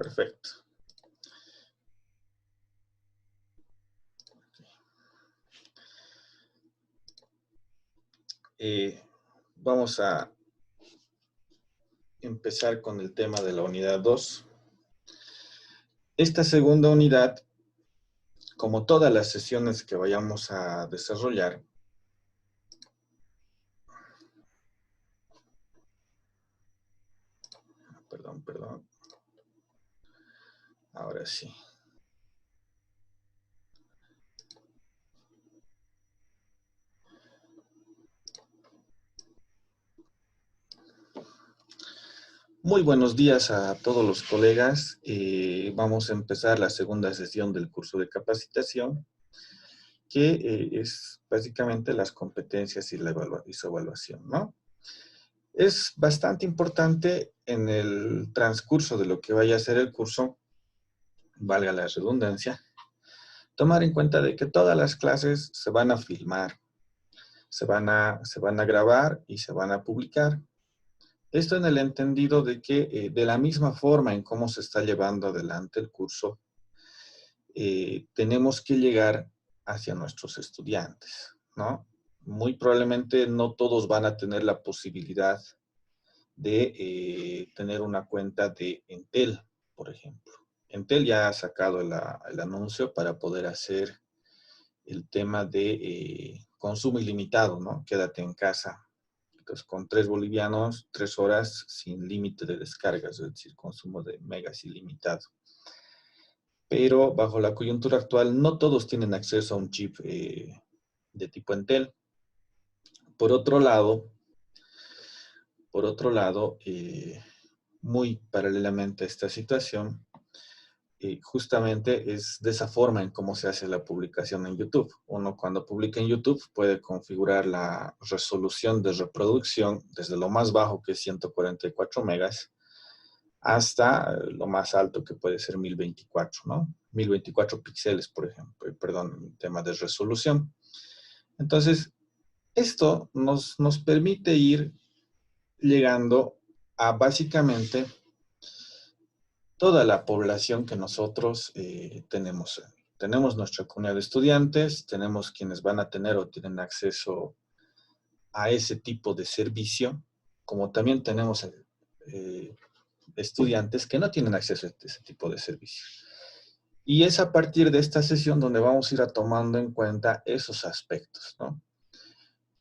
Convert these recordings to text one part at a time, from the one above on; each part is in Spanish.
Perfecto. Vamos a empezar con el tema de la unidad 2. Esta segunda unidad, como todas las sesiones que vayamos a desarrollar, perdón. Ahora sí. Muy buenos días a todos los colegas. Vamos a empezar la segunda sesión del curso de capacitación, que es básicamente las competencias y su evaluación, ¿no? Es bastante importante en el transcurso de lo que vaya a ser el curso, valga la redundancia, tomar en cuenta de que todas las clases se van a filmar, se van a grabar y se van a publicar. Esto en el entendido de que de la misma forma en cómo se está llevando adelante el curso, tenemos que llegar hacia nuestros estudiantes, ¿no? Muy probablemente no todos van a tener la posibilidad de tener una cuenta de Entel, por ejemplo. Entel ya ha sacado el anuncio para poder hacer el tema de consumo ilimitado, ¿no? Quédate en casa. Entonces, con 3 bolivianos, 3 horas sin límite de descargas, es decir, consumo de megas ilimitado. Pero bajo la coyuntura actual, no todos tienen acceso a un chip de tipo Entel. Por otro lado, muy paralelamente a esta situación, justamente es de esa forma en cómo se hace la publicación en YouTube. Uno cuando publica en YouTube puede configurar la resolución de reproducción desde lo más bajo, que es 144 megas, hasta lo más alto, que puede ser 1024, ¿no? 1024 píxeles, por ejemplo, perdón, tema de resolución. Entonces, esto nos permite ir llegando a básicamente toda la población que nosotros tenemos. Tenemos nuestra comunidad de estudiantes, tenemos quienes van a tener o tienen acceso a ese tipo de servicio, como también tenemos estudiantes que no tienen acceso a ese tipo de servicio. Y es a partir de esta sesión donde vamos a ir tomando en cuenta esos aspectos, ¿no?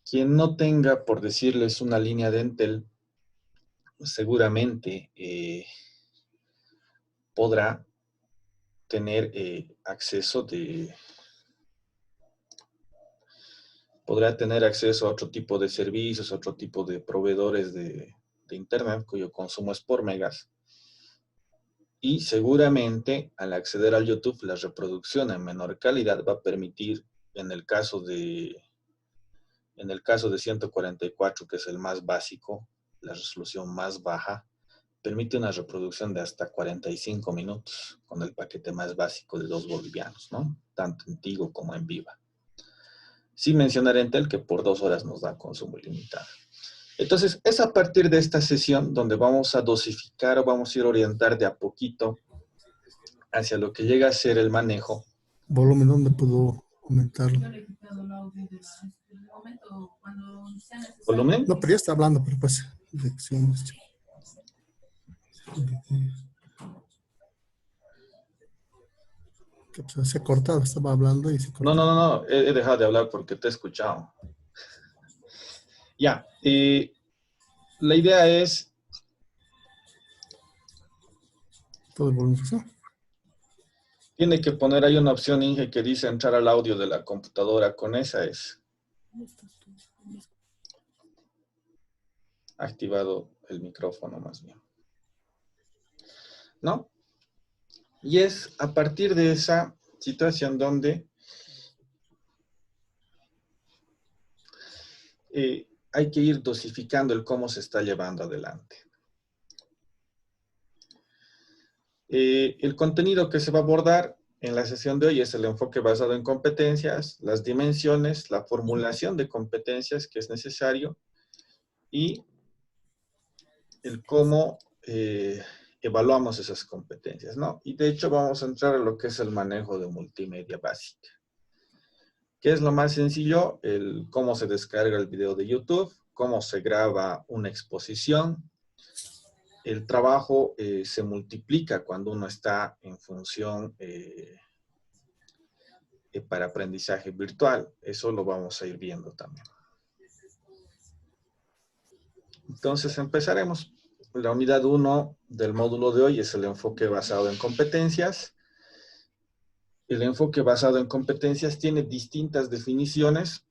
Quien no tenga, por decirles, una línea de Entel, seguramente podrá tener podrá tener acceso a otro tipo de servicios, otro tipo de proveedores de Internet, cuyo consumo es por megas. Y seguramente, al acceder al YouTube, la reproducción en menor calidad va a permitir, en el caso de 144, que es el más básico, la resolución más baja, permite una reproducción de hasta 45 minutos con el paquete más básico de 2 bolivianos, ¿no? Tanto en Tigo como en Viva. Sin mencionar Entel, que por 2 horas nos da consumo ilimitado. Entonces, es a partir de esta sesión donde vamos a dosificar o vamos a ir a orientar de a poquito hacia lo que llega a ser el manejo. ¿Volumen dónde puedo aumentarlo? ¿Volumen? No, pero ya está hablando, pero pues, lecciones. Se ha cortado, estaba hablando y se cortó. No, he dejado de hablar porque te he escuchado. Ya, la idea es... Todo el volumen pasó. Tiene que poner ahí una opción, Inge, que dice entrar al audio de la computadora. Con esa es activado el micrófono más bien, ¿no? Y es a partir de esa situación donde hay que ir dosificando el cómo se está llevando adelante. El contenido que se va a abordar en la sesión de hoy es el enfoque basado en competencias, las dimensiones, la formulación de competencias que es necesario y el cómo evaluamos esas competencias, ¿no? Y de hecho vamos a entrar a lo que es el manejo de multimedia básica. ¿Qué es lo más sencillo? Cómo se descarga el video de YouTube, cómo se graba una exposición. El trabajo se multiplica cuando uno está en función para aprendizaje virtual. Eso lo vamos a ir viendo también. Entonces empezaremos. La unidad 1 del módulo de hoy es el enfoque basado en competencias. El enfoque basado en competencias tiene distintas definiciones.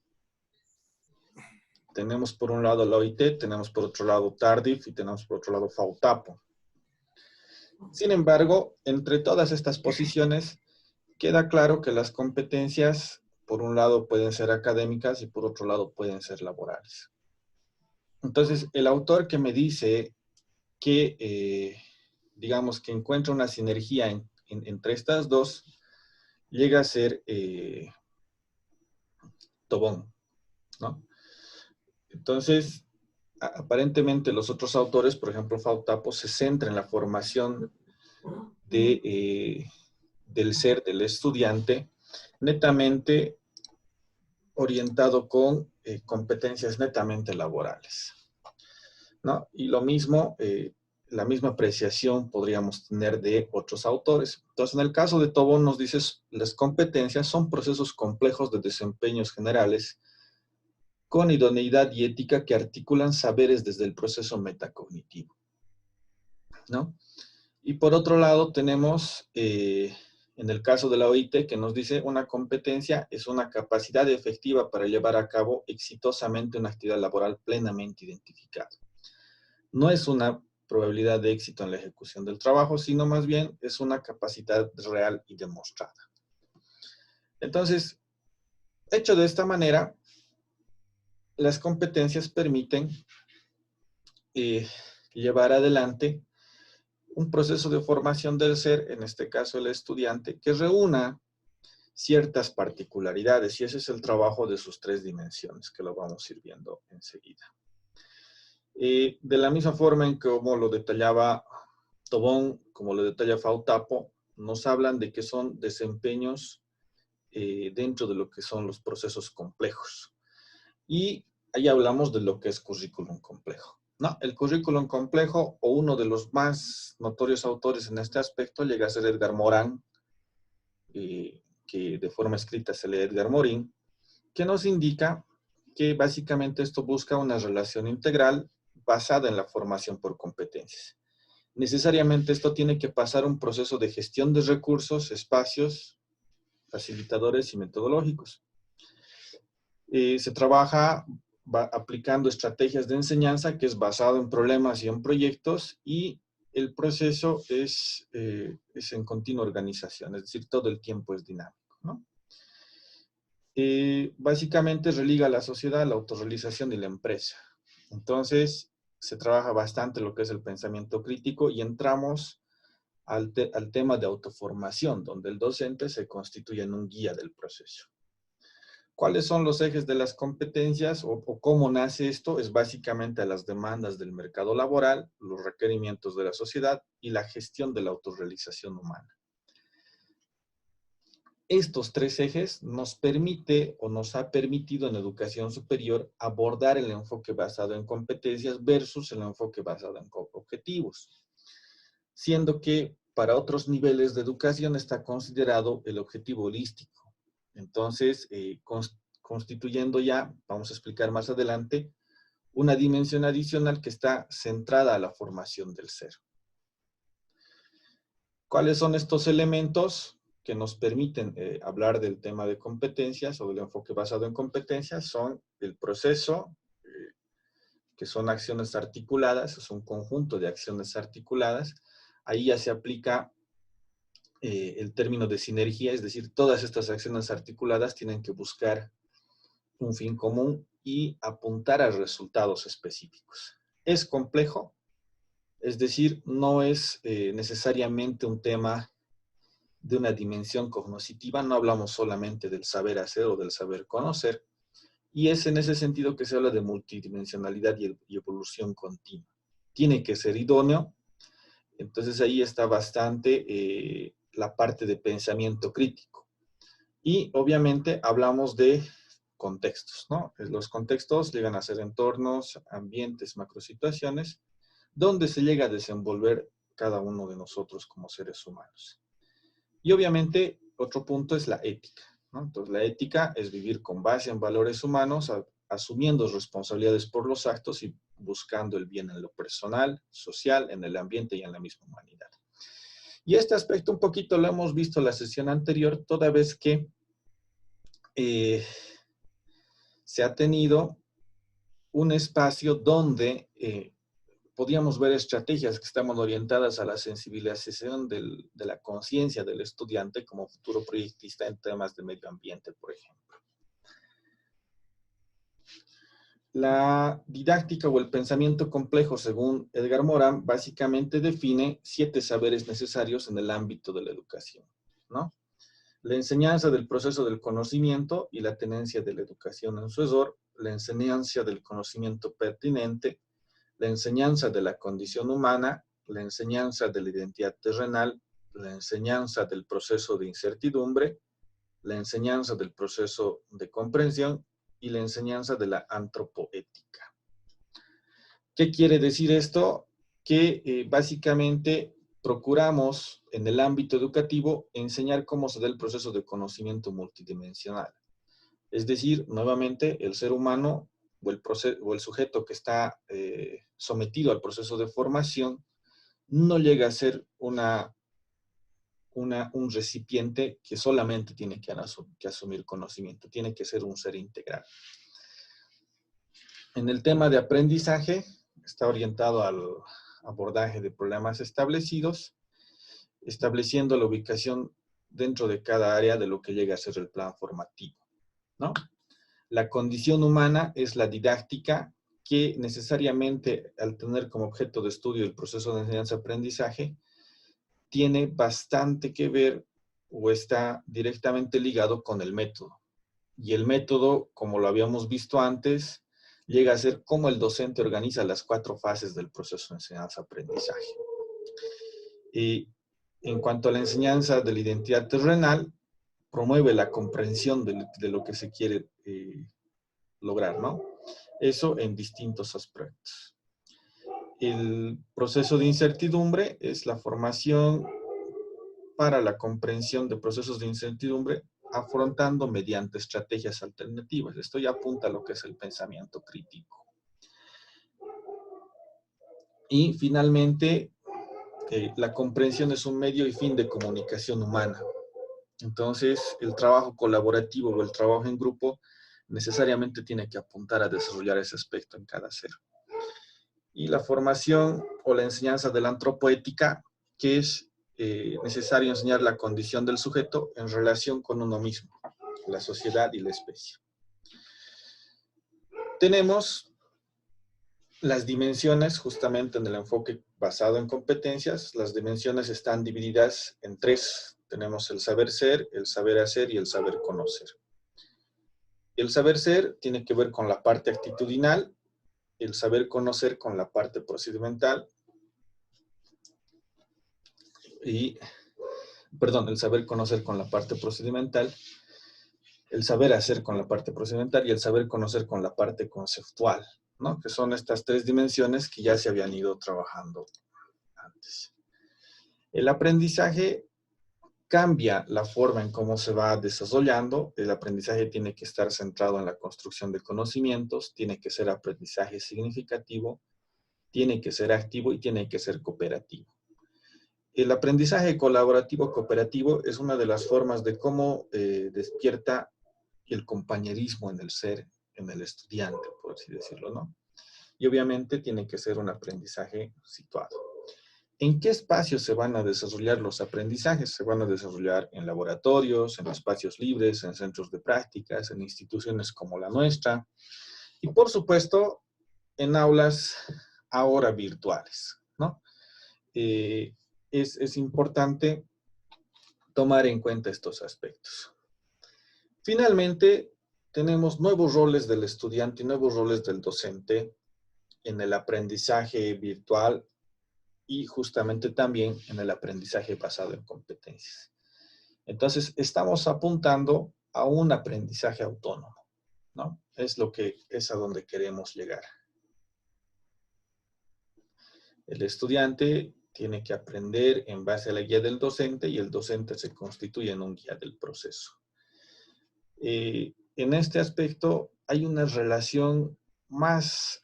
Tenemos por un lado la OIT, tenemos por otro lado Tardif y tenemos por otro lado FAUTAPO. Sin embargo, entre todas estas posiciones, queda claro que las competencias, por un lado, pueden ser académicas y por otro lado pueden ser laborales. Entonces, el autor que me dice que, digamos, que encuentra una sinergia entre estas dos, llega a ser Tobón, ¿no? Entonces, aparentemente los otros autores, por ejemplo, FAUTAPO, se centra en la formación del ser del estudiante, netamente orientado con competencias netamente laborales, ¿no? Y lo mismo, la misma apreciación podríamos tener de otros autores. Entonces, en el caso de Tobón nos dice, las competencias son procesos complejos de desempeños generales con idoneidad y ética que articulan saberes desde el proceso metacognitivo, ¿no? Y por otro lado tenemos, en el caso de la OIT, que nos dice una competencia es una capacidad efectiva para llevar a cabo exitosamente una actividad laboral plenamente identificada. No es una probabilidad de éxito en la ejecución del trabajo, sino más bien es una capacidad real y demostrada. Entonces, hecho de esta manera, las competencias permiten llevar adelante un proceso de formación del ser, en este caso el estudiante, que reúna ciertas particularidades, y ese es el trabajo de sus tres dimensiones, que lo vamos a ir viendo enseguida. De la misma forma en como lo detallaba Tobón, como lo detalla FAUTAPO, nos hablan de que son desempeños dentro de lo que son los procesos complejos. Y ahí hablamos de lo que es currículum complejo, ¿no? El currículum complejo, o uno de los más notorios autores en este aspecto, llega a ser Edgar Morán, que de forma escrita se lee Edgar Morin, que nos indica que básicamente esto busca una relación integral basada en la formación por competencias. Necesariamente esto tiene que pasar un proceso de gestión de recursos, espacios, facilitadores y metodológicos. Se trabaja aplicando estrategias de enseñanza que es basado en problemas y en proyectos, y el proceso es en continua organización, es decir, todo el tiempo es dinámico, ¿no? Básicamente religa a la sociedad, la autorrealización y la empresa. Entonces, se trabaja bastante lo que es el pensamiento crítico y entramos al tema de autoformación, donde el docente se constituye en un guía del proceso. ¿Cuáles son los ejes de las competencias o cómo nace esto? Es básicamente a las demandas del mercado laboral, los requerimientos de la sociedad y la gestión de la autorrealización humana. Estos tres ejes nos permite o nos ha permitido en educación superior abordar el enfoque basado en competencias versus el enfoque basado en objetivos, siendo que para otros niveles de educación está considerado el objetivo holístico. Entonces, constituyendo ya, vamos a explicar más adelante, una dimensión adicional que está centrada a la formación del ser. ¿Cuáles son estos elementos que nos permiten hablar del tema de competencias o del enfoque basado en competencias? Son el proceso, que son acciones articuladas, es un conjunto de acciones articuladas. Ahí ya se aplica el término de sinergia, es decir, todas estas acciones articuladas tienen que buscar un fin común y apuntar a resultados específicos. Es complejo, es decir, no es necesariamente un tema de una dimensión cognoscitiva, no hablamos solamente del saber hacer o del saber conocer, y es en ese sentido que se habla de multidimensionalidad y evolución continua. Tiene que ser idóneo, Entonces ahí está bastante la parte de pensamiento crítico. Y obviamente hablamos de contextos, ¿no? Los contextos llegan a ser entornos, ambientes, macrosituaciones, donde se llega a desenvolver cada uno de nosotros como seres humanos. Y obviamente otro punto es la ética, ¿no? Entonces la ética es vivir con base en valores humanos, asumiendo responsabilidades por los actos y buscando el bien en lo personal, social, en el ambiente y en la misma humanidad. Y este aspecto un poquito lo hemos visto en la sesión anterior, toda vez que se ha tenido un espacio donde podíamos ver estrategias que estaban orientadas a la sensibilización de la conciencia del estudiante como futuro proyectista en temas de medio ambiente, por ejemplo. La didáctica o el pensamiento complejo, según Edgar Morin, básicamente define 7 saberes necesarios en el ámbito de la educación, ¿no? La enseñanza del proceso del conocimiento y la tenencia de la educación en su essor, la enseñanza del conocimiento pertinente, la enseñanza de la condición humana, la enseñanza de la identidad terrenal, la enseñanza del proceso de incertidumbre, la enseñanza del proceso de comprensión y la enseñanza de la antropoética. ¿Qué quiere decir esto? Que básicamente procuramos en el ámbito educativo enseñar cómo se da el proceso de conocimiento multidimensional. Es decir, nuevamente, el ser humano o el sujeto que está sometido al proceso de formación no llega a ser un recipiente que solamente tiene que asumir conocimiento, tiene que ser un ser integral. En el tema de aprendizaje, está orientado al abordaje de problemas establecidos, estableciendo la ubicación dentro de cada área de lo que llega a ser el plan formativo, ¿no? La condición humana es la didáctica que necesariamente, al tener como objeto de estudio el proceso de enseñanza-aprendizaje, tiene bastante que ver o está directamente ligado con el método. Y el método, como lo habíamos visto antes, llega a ser cómo el docente organiza las 4 fases del proceso de enseñanza-aprendizaje. Y en cuanto a la enseñanza de la identidad terrenal, promueve la comprensión de lo que se quiere lograr, ¿no? Eso en distintos aspectos. El proceso de incertidumbre es la formación para la comprensión de procesos de incertidumbre afrontando mediante estrategias alternativas. Esto ya apunta a lo que es el pensamiento crítico. Y finalmente, la comprensión es un medio y fin de comunicación humana. Entonces, el trabajo colaborativo o el trabajo en grupo necesariamente tiene que apuntar a desarrollar ese aspecto en cada ser. Y la formación o la enseñanza de la antropoética, que es necesario enseñar la condición del sujeto en relación con uno mismo, la sociedad y la especie. Tenemos las dimensiones, justamente en el enfoque basado en competencias. Las dimensiones están divididas en 3. Tenemos el saber ser, el saber hacer y el saber conocer. El saber ser tiene que ver con la parte actitudinal, el saber conocer con la parte procedimental el saber conocer con la parte procedimental, el saber hacer con la parte procedimental y el saber conocer con la parte conceptual, ¿no? Que son estas 3 dimensiones que ya se habían ido trabajando antes. El aprendizaje cambia la forma en cómo se va desarrollando. El aprendizaje tiene que estar centrado en la construcción de conocimientos, tiene que ser aprendizaje significativo, tiene que ser activo y tiene que ser cooperativo. El aprendizaje colaborativo cooperativo es una de las formas de cómo despierta el compañerismo en el ser, en el estudiante, por así decirlo, ¿no? Y obviamente tiene que ser un aprendizaje situado. ¿En qué espacios se van a desarrollar los aprendizajes? Se van a desarrollar en laboratorios, en espacios libres, en centros de prácticas, en instituciones como la nuestra y, por supuesto, en aulas ahora virtuales, ¿no? Es importante tomar en cuenta estos aspectos. Finalmente, tenemos nuevos roles del estudiante y nuevos roles del docente en el aprendizaje virtual y justamente también en el aprendizaje basado en competencias. Entonces, estamos apuntando a un aprendizaje autónomo, ¿no? Es a donde queremos llegar. El estudiante tiene que aprender en base a la guía del docente y el docente se constituye en un guía del proceso. En este aspecto hay una relación más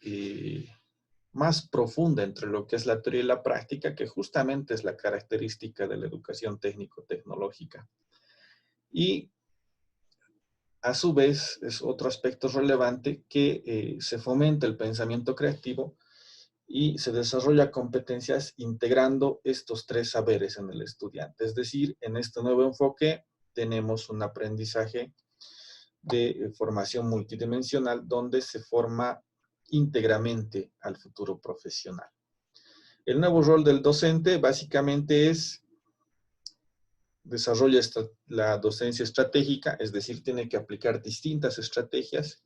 profunda entre lo que es la teoría y la práctica, que justamente es la característica de la educación técnico-tecnológica. Y a su vez es otro aspecto relevante que se fomenta el pensamiento creativo y se desarrolla competencias integrando estos tres saberes en el estudiante. Es decir, en este nuevo enfoque tenemos un aprendizaje de formación multidimensional donde se forma íntegramente al futuro profesional. El nuevo rol del docente básicamente es desarrolla la docencia estratégica, es decir, tiene que aplicar distintas estrategias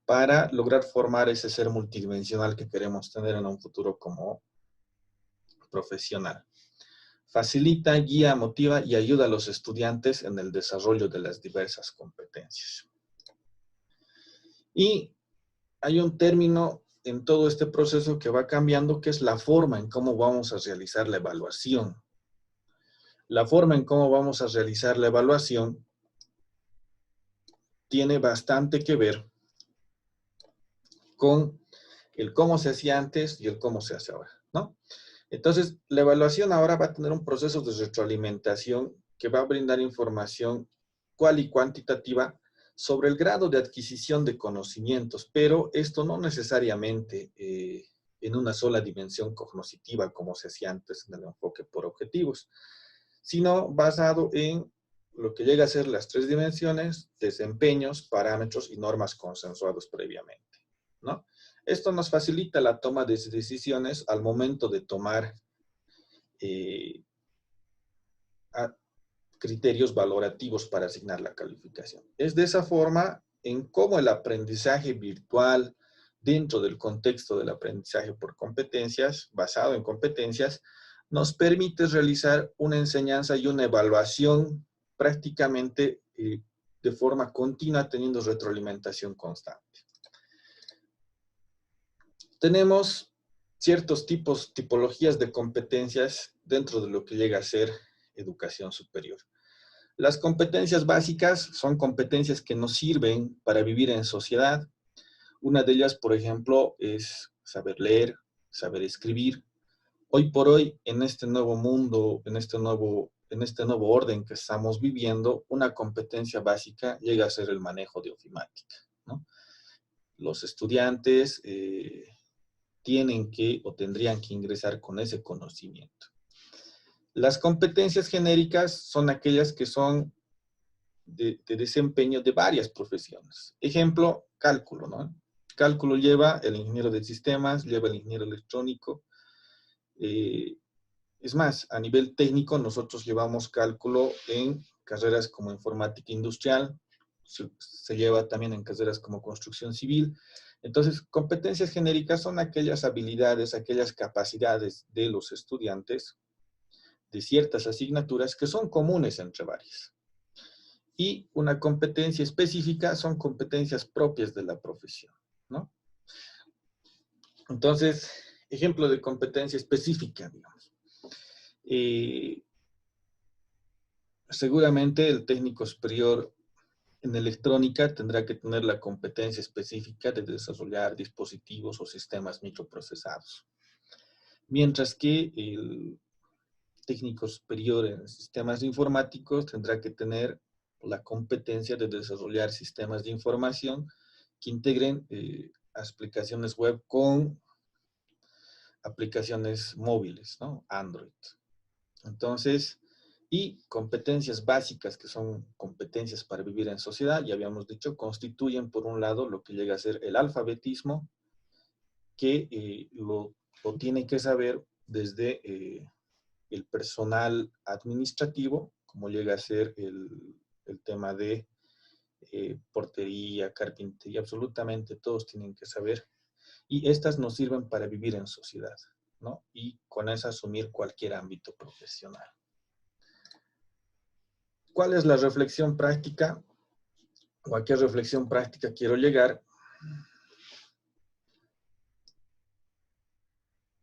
para lograr formar ese ser multidimensional que queremos tener en un futuro como profesional. Facilita, guía, motiva y ayuda a los estudiantes en el desarrollo de las diversas competencias. Y hay un término en todo este proceso que va cambiando, que es la forma en cómo vamos a realizar la evaluación. La forma en cómo vamos a realizar la evaluación tiene bastante que ver con el cómo se hacía antes y el cómo se hace ahora, ¿no? Entonces, la evaluación ahora va a tener un proceso de retroalimentación que va a brindar información cual y cuantitativa sobre el grado de adquisición de conocimientos, pero esto no necesariamente en una sola dimensión cognitiva como se hacía antes en el enfoque por objetivos, sino basado en lo que llega a ser las tres dimensiones: desempeños, parámetros y normas consensuados previamente, ¿no? Esto nos facilita la toma de decisiones al momento de tomar criterios valorativos para asignar la calificación. Es de esa forma en cómo el aprendizaje virtual dentro del contexto del aprendizaje por competencias, basado en competencias, nos permite realizar una enseñanza y una evaluación prácticamente de forma continua, teniendo retroalimentación constante. Tenemos ciertos tipologías de competencias dentro de lo que llega a ser educación superior. Las competencias básicas son competencias que nos sirven para vivir en sociedad. Una de ellas, por ejemplo, es saber leer, saber escribir. Hoy por hoy, en este nuevo mundo, en este nuevo orden que estamos viviendo, una competencia básica llega a ser el manejo de ofimática, ¿no? Los estudiantes tienen que o tendrían que ingresar con ese conocimiento. Las competencias genéricas son aquellas que son de desempeño de varias profesiones. Ejemplo, cálculo, ¿no? Cálculo lleva el ingeniero de sistemas, lleva el ingeniero electrónico. Es más, a nivel técnico, nosotros llevamos cálculo en carreras como informática industrial, se lleva también en carreras como construcción civil. Entonces, competencias genéricas son aquellas habilidades, aquellas capacidades de los estudiantes de ciertas asignaturas que son comunes entre varias. Y una competencia específica son competencias propias de la profesión, ¿no? Entonces, ejemplo de competencia específica, digamos. Seguramente el técnico superior en electrónica tendrá que tener la competencia específica de desarrollar dispositivos o sistemas microprocesados. Mientras que el técnico superior en sistemas informáticos tendrá que tener la competencia de desarrollar sistemas de información que integren aplicaciones web con aplicaciones móviles, ¿no? Android. Entonces, y competencias básicas, que son competencias para vivir en sociedad, ya habíamos dicho, constituyen por un lado lo que llega a ser el alfabetismo, que lo tiene que saber desde el personal administrativo, como llega a ser el tema de portería, carpintería, absolutamente todos tienen que saber. Y estas nos sirven para vivir en sociedad, ¿no? Y con eso asumir cualquier ámbito profesional. ¿Cuál es la reflexión práctica? ¿O a qué reflexión práctica quiero llegar?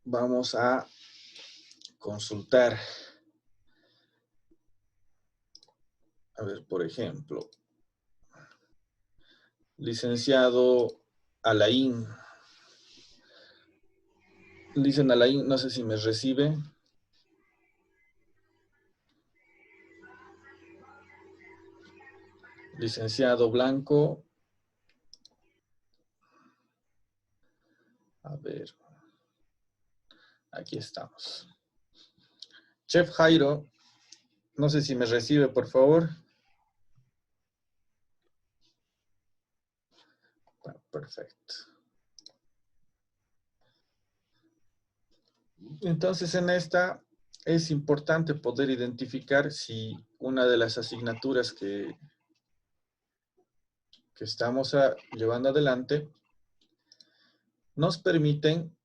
Vamos a consultar. A ver, por ejemplo, licenciado Alain. Dicen Alain, no sé si me recibe. Licenciado Blanco. A ver. Aquí estamos. Chef Jairo, no sé si me recibe, por favor. Bueno, perfecto. Entonces, en esta es importante poder identificar si una de las asignaturas que estamos llevando adelante nos permiten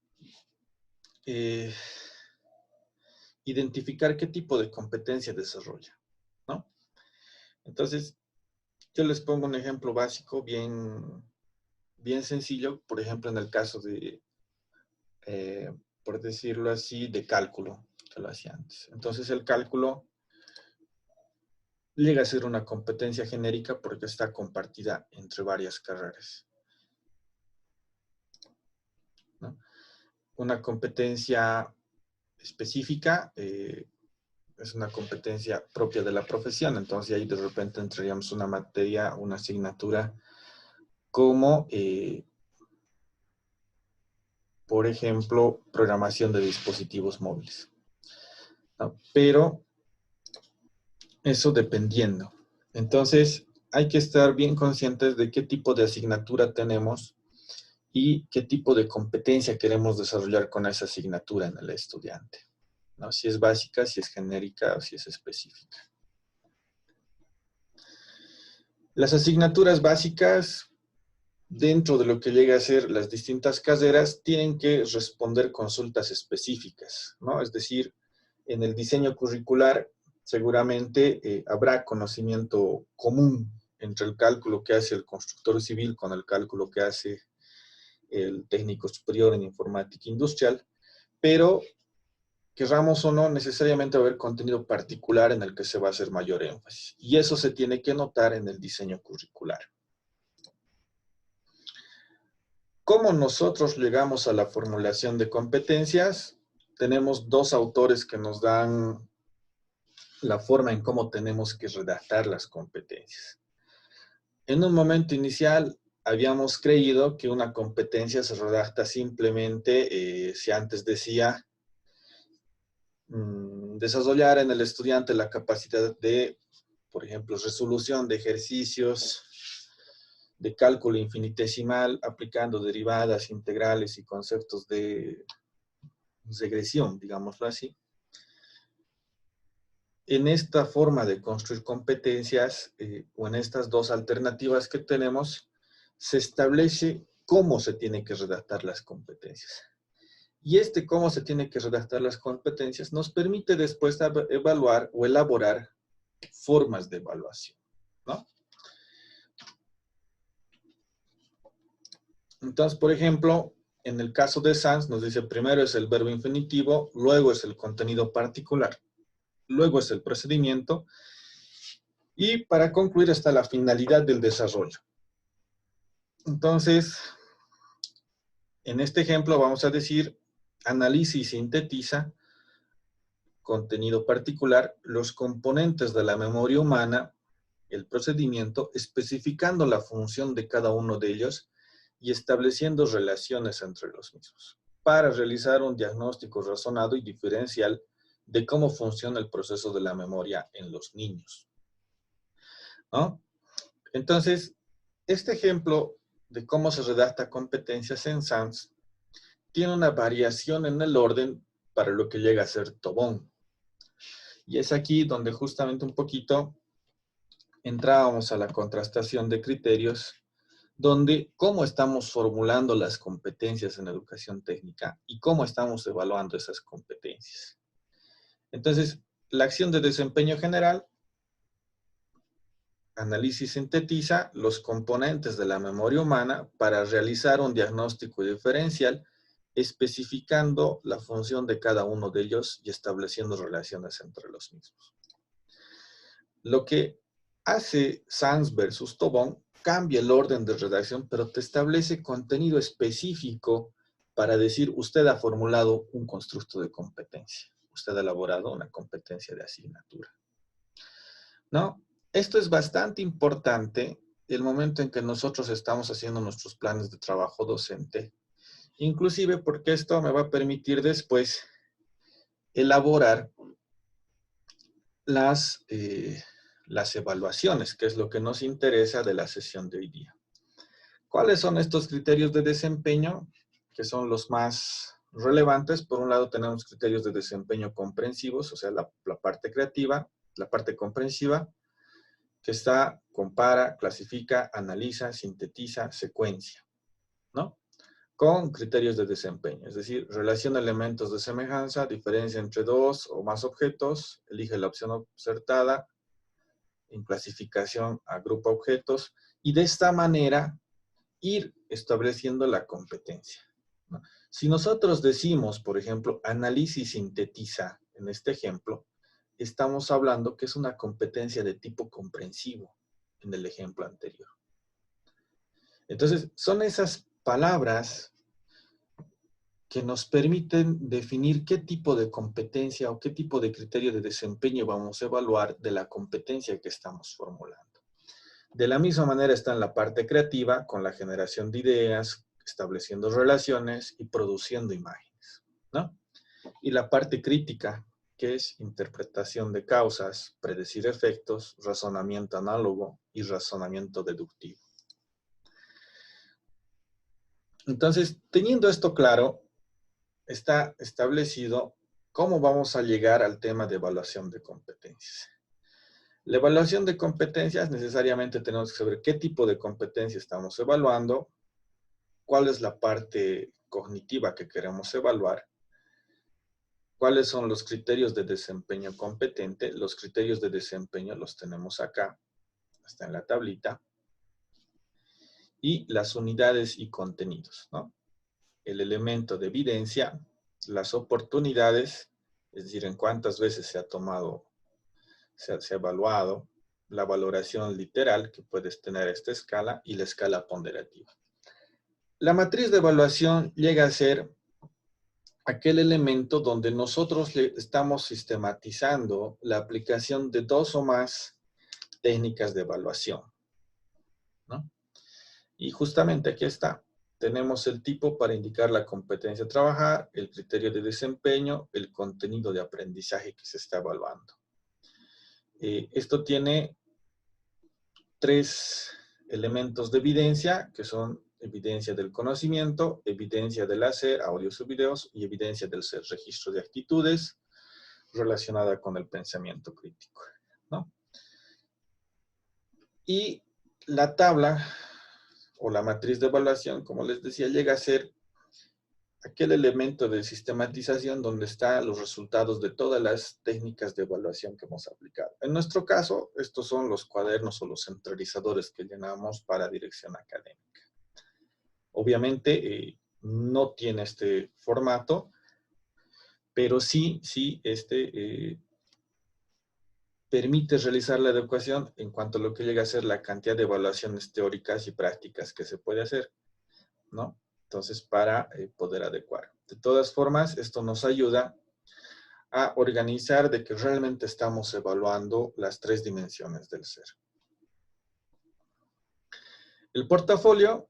identificar qué tipo de competencia desarrolla, ¿no? Entonces, yo les pongo un ejemplo básico bien sencillo, por ejemplo, en el caso de, por decirlo así, de cálculo, que lo hacía antes. Entonces, el cálculo llega a ser una competencia genérica porque está compartida entre varias carreras, ¿no? Una competencia específica es una competencia propia de la profesión, entonces ahí de repente entraríamos una materia, una asignatura como, por ejemplo, programación de dispositivos móviles, ¿no? Pero eso dependiendo. Entonces, hay que estar bien conscientes de qué tipo de asignatura tenemos y qué tipo de competencia queremos desarrollar con esa asignatura en el estudiante, ¿no? Si es básica, si es genérica o si es específica. Las asignaturas básicas, dentro de lo que llega a ser las distintas carreras, tienen que responder consultas específicas, ¿no? Es decir, en el diseño curricular seguramente habrá conocimiento común entre el cálculo que hace el constructor civil con el cálculo que hace el técnico superior en informática industrial, pero querramos o no, necesariamente va a haber contenido particular en el que se va a hacer mayor énfasis. Y eso se tiene que notar en el diseño curricular. ¿Cómo nosotros llegamos a la formulación de competencias? Tenemos dos autores que nos dan la forma en cómo tenemos que redactar las competencias. En un momento inicial habíamos creído que una competencia se redacta simplemente, si antes decía, desarrollar en el estudiante la capacidad de, por ejemplo, resolución de ejercicios de cálculo infinitesimal aplicando derivadas, integrales y conceptos de regresión, digámoslo así. En esta forma de construir competencias, o en estas dos alternativas que tenemos, se establece cómo se tienen que redactar las competencias. Y cómo se tienen que redactar las competencias nos permite después evaluar o elaborar formas de evaluación, ¿no? Entonces, por ejemplo, en el caso de Sans nos dice primero es el verbo infinitivo, luego es el contenido particular, luego es el procedimiento y para concluir está la finalidad del desarrollo. Entonces, en este ejemplo vamos a decir analiza y sintetiza contenido particular, los componentes de la memoria humana, el procedimiento, especificando la función de cada uno de ellos y estableciendo relaciones entre los mismos, para realizar un diagnóstico razonado y diferencial de cómo funciona el proceso de la memoria en los niños, ¿no? Entonces, este ejemplo de cómo se redacta competencias en SANS tiene una variación en el orden para lo que llega a ser Tobón. Y es aquí donde justamente un poquito entrábamos a la contrastación de criterios donde cómo estamos formulando las competencias en educación técnica y cómo estamos evaluando esas competencias. Entonces, la acción de desempeño general analiza y sintetiza los componentes de la memoria humana para realizar un diagnóstico diferencial, especificando la función de cada uno de ellos y estableciendo relaciones entre los mismos. Lo que hace Sanz versus Tobón cambia el orden de redacción, pero te establece contenido específico para decir, usted ha formulado un constructo de competencia, usted ha elaborado una competencia de asignatura, ¿no? Esto es bastante importante el momento en que nosotros estamos haciendo nuestros planes de trabajo docente, inclusive porque esto me va a permitir después elaborar las evaluaciones, que es lo que nos interesa de la sesión de hoy día. ¿Cuáles son estos criterios de desempeño? Que son los más relevantes. Por un lado tenemos criterios de desempeño comprensivos, o sea, la parte creativa, la parte comprensiva, que está, compara, clasifica, analiza, sintetiza, secuencia, ¿no? Con criterios de desempeño, es decir, relaciona elementos de semejanza, diferencia entre dos o más objetos, elige la opción acertada, en clasificación agrupa objetos, y de esta manera ir estableciendo la competencia, ¿no? Si nosotros decimos, por ejemplo, analiza y sintetiza, en este ejemplo, estamos hablando que es una competencia de tipo comprensivo, en el ejemplo anterior. Entonces, son esas palabras que nos permiten definir qué tipo de competencia o qué tipo de criterio de desempeño vamos a evaluar de la competencia que estamos formulando. De la misma manera está en la parte creativa, con la generación de ideas, estableciendo relaciones y produciendo imágenes, ¿no? Y la parte crítica, que es interpretación de causas, predecir efectos, razonamiento análogo y razonamiento deductivo. Entonces, teniendo esto claro, está establecido cómo vamos a llegar al tema de evaluación de competencias. La evaluación de competencias, necesariamente tenemos que saber qué tipo de competencia estamos evaluando, cuál es la parte cognitiva que queremos evaluar, cuáles son los criterios de desempeño competente. Los criterios de desempeño los tenemos acá, está en la tablita, y las unidades y contenidos, ¿no? El elemento de evidencia, las oportunidades, es decir, en cuántas veces se ha tomado, se ha evaluado, la valoración literal que puedes tener esta escala y la escala ponderativa. La matriz de evaluación llega a ser aquel elemento donde nosotros estamos sistematizando la aplicación de dos o más técnicas de evaluación, ¿no? Y justamente aquí está. Tenemos el tipo para indicar la competencia a trabajar, el criterio de desempeño, el contenido de aprendizaje que se está evaluando. Esto tiene tres elementos de evidencia, que son evidencia del conocimiento, evidencia del hacer, audios o videos, y evidencia del ser, registro de actitudes relacionada con el pensamiento crítico, ¿no? Y la tabla o la matriz de evaluación, como les decía, llega a ser aquel elemento de sistematización donde están los resultados de todas las técnicas de evaluación que hemos aplicado. En nuestro caso, estos son los cuadernos o los centralizadores que llenamos para dirección académica. Obviamente, no tiene este formato, pero sí permite realizar la educación en cuanto a lo que llega a ser la cantidad de evaluaciones teóricas y prácticas que se puede hacer, ¿no? Entonces, para poder adecuar. De todas formas, esto nos ayuda a organizar de que realmente estamos evaluando las tres dimensiones del ser. El portafolio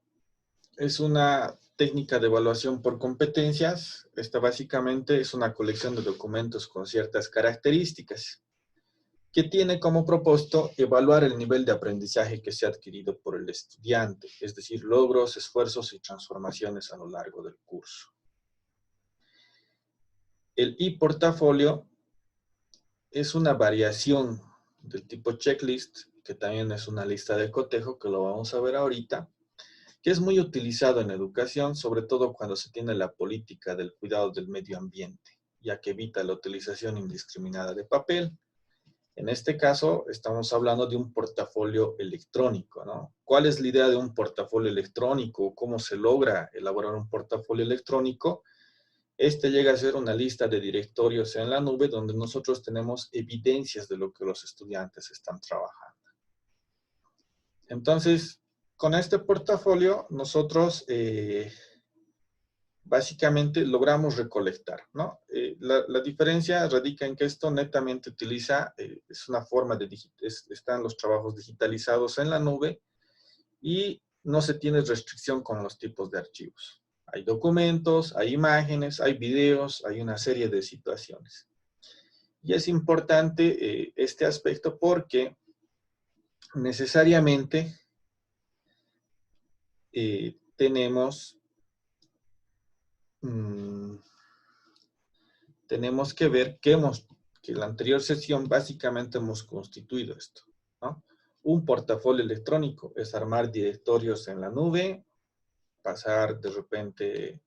es una técnica de evaluación por competencias. Esta básicamente es una colección de documentos con ciertas características que tiene como propósito evaluar el nivel de aprendizaje que se ha adquirido por el estudiante, es decir, logros, esfuerzos y transformaciones a lo largo del curso. El e-portafolio es una variación del tipo checklist, que también es una lista de cotejo, que lo vamos a ver ahorita, que es muy utilizado en educación, sobre todo cuando se tiene la política del cuidado del medio ambiente, ya que evita la utilización indiscriminada de papel. En este caso, estamos hablando de un portafolio electrónico, ¿no? ¿Cuál es la idea de un portafolio electrónico? ¿Cómo se logra elaborar un portafolio electrónico? Este llega a ser una lista de directorios en la nube donde nosotros tenemos evidencias de lo que los estudiantes están trabajando. Entonces, con este portafolio, nosotros básicamente logramos recolectar, ¿no? La diferencia radica en que esto netamente utiliza, es una forma de, están los trabajos digitalizados en la nube y no se tiene restricción con los tipos de archivos. Hay documentos, hay imágenes, hay videos, hay una serie de situaciones. Y es importante este aspecto porque necesariamente tenemos que ver que en la anterior sesión básicamente hemos constituido esto, ¿no? Un portafolio electrónico es armar directorios en la nube, pasar de repente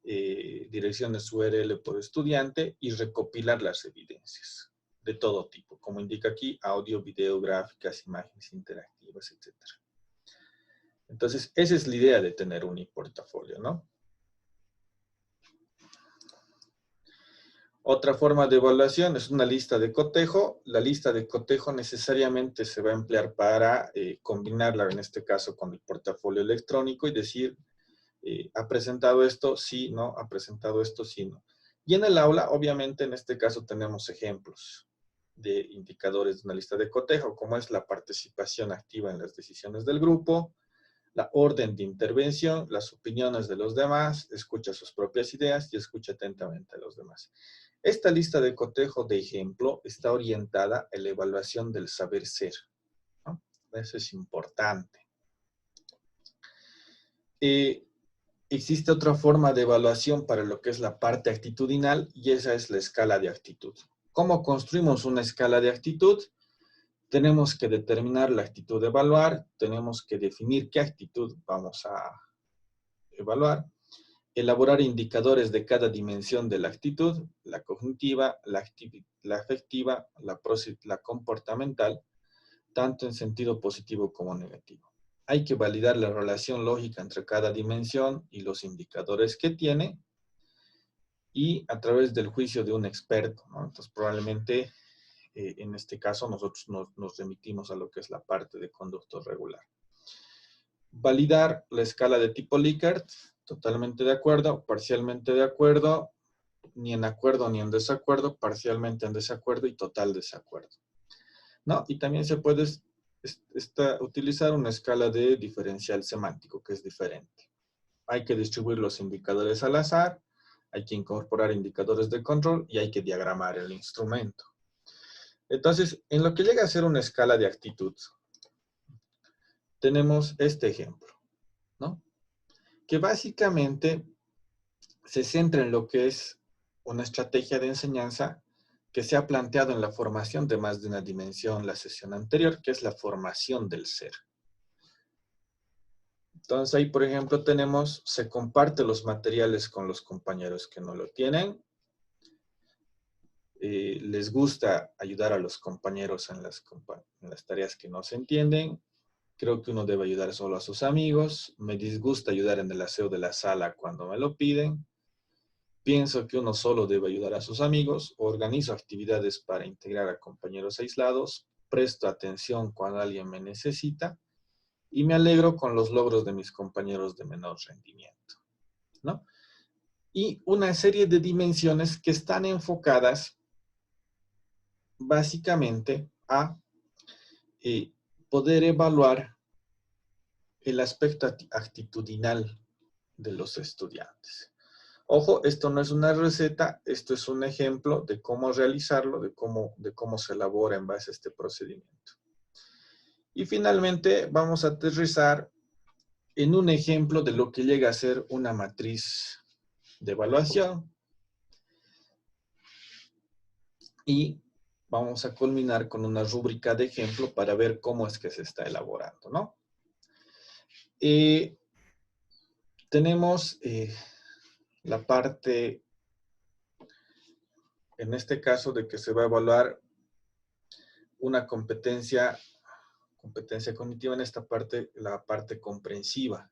direcciones URL por estudiante y recopilar las evidencias de todo tipo, como indica aquí, audio, video, gráficas, imágenes interactivas, etc. Entonces, esa es la idea de tener un portafolio, ¿no? Otra forma de evaluación es una lista de cotejo. La lista de cotejo necesariamente se va a emplear para combinarla, en este caso, con el portafolio electrónico y decir, ¿ha presentado esto? Sí, no. ¿Ha presentado esto? Sí, no. Y en el aula, obviamente, en este caso tenemos ejemplos de indicadores de una lista de cotejo, como es la participación activa en las decisiones del grupo, la orden de intervención, las opiniones de los demás, escucha sus propias ideas y escucha atentamente a los demás. Esta lista de cotejo de ejemplo está orientada a la evaluación del saber ser, ¿no? Eso es importante. Existe otra forma de evaluación para lo que es la parte actitudinal y esa es la escala de actitud. ¿Cómo construimos una escala de actitud? Tenemos que determinar la actitud de evaluar, tenemos que definir qué actitud vamos a evaluar, elaborar indicadores de cada dimensión de la actitud, la cognitiva, la afectiva, la comportamental, tanto en sentido positivo como negativo. Hay que validar la relación lógica entre cada dimensión y los indicadores que tiene y a través del juicio de un experto, ¿no? Entonces, probablemente en este caso nosotros nos remitimos a lo que es la parte de conducto regular. Validar la escala de tipo Likert, totalmente de acuerdo, parcialmente de acuerdo, ni en acuerdo ni en desacuerdo, parcialmente en desacuerdo y total desacuerdo, ¿no? Y también se puede utilizar una escala de diferencial semántico, que es diferente. Hay que distribuir los indicadores al azar, hay que incorporar indicadores de control y hay que diagramar el instrumento. Entonces, en lo que llega a ser una escala de actitud, tenemos este ejemplo, ¿no? Que básicamente se centra en lo que es una estrategia de enseñanza que se ha planteado en la formación de más de una dimensión la sesión anterior, que es la formación del ser. Entonces ahí, por ejemplo, tenemos, se comparte los materiales con los compañeros que no lo tienen, les gusta ayudar a los compañeros en las tareas que no se entienden, creo que uno debe ayudar solo a sus amigos, me disgusta ayudar en el aseo de la sala cuando me lo piden, pienso que uno solo debe ayudar a sus amigos, organizo actividades para integrar a compañeros aislados, presto atención cuando alguien me necesita y me alegro con los logros de mis compañeros de menor rendimiento, ¿no? Y una serie de dimensiones que están enfocadas básicamente a poder evaluar el aspecto actitudinal de los estudiantes. Ojo, esto no es una receta, esto es un ejemplo de cómo realizarlo, de cómo se elabora en base a este procedimiento. Y finalmente vamos a aterrizar en un ejemplo de lo que llega a ser una matriz de evaluación. Y vamos a culminar con una rúbrica de ejemplo para ver cómo es que se está elaborando, ¿no? tenemos la parte, en este caso, de que se va a evaluar una competencia cognitiva, en esta parte, la parte comprensiva.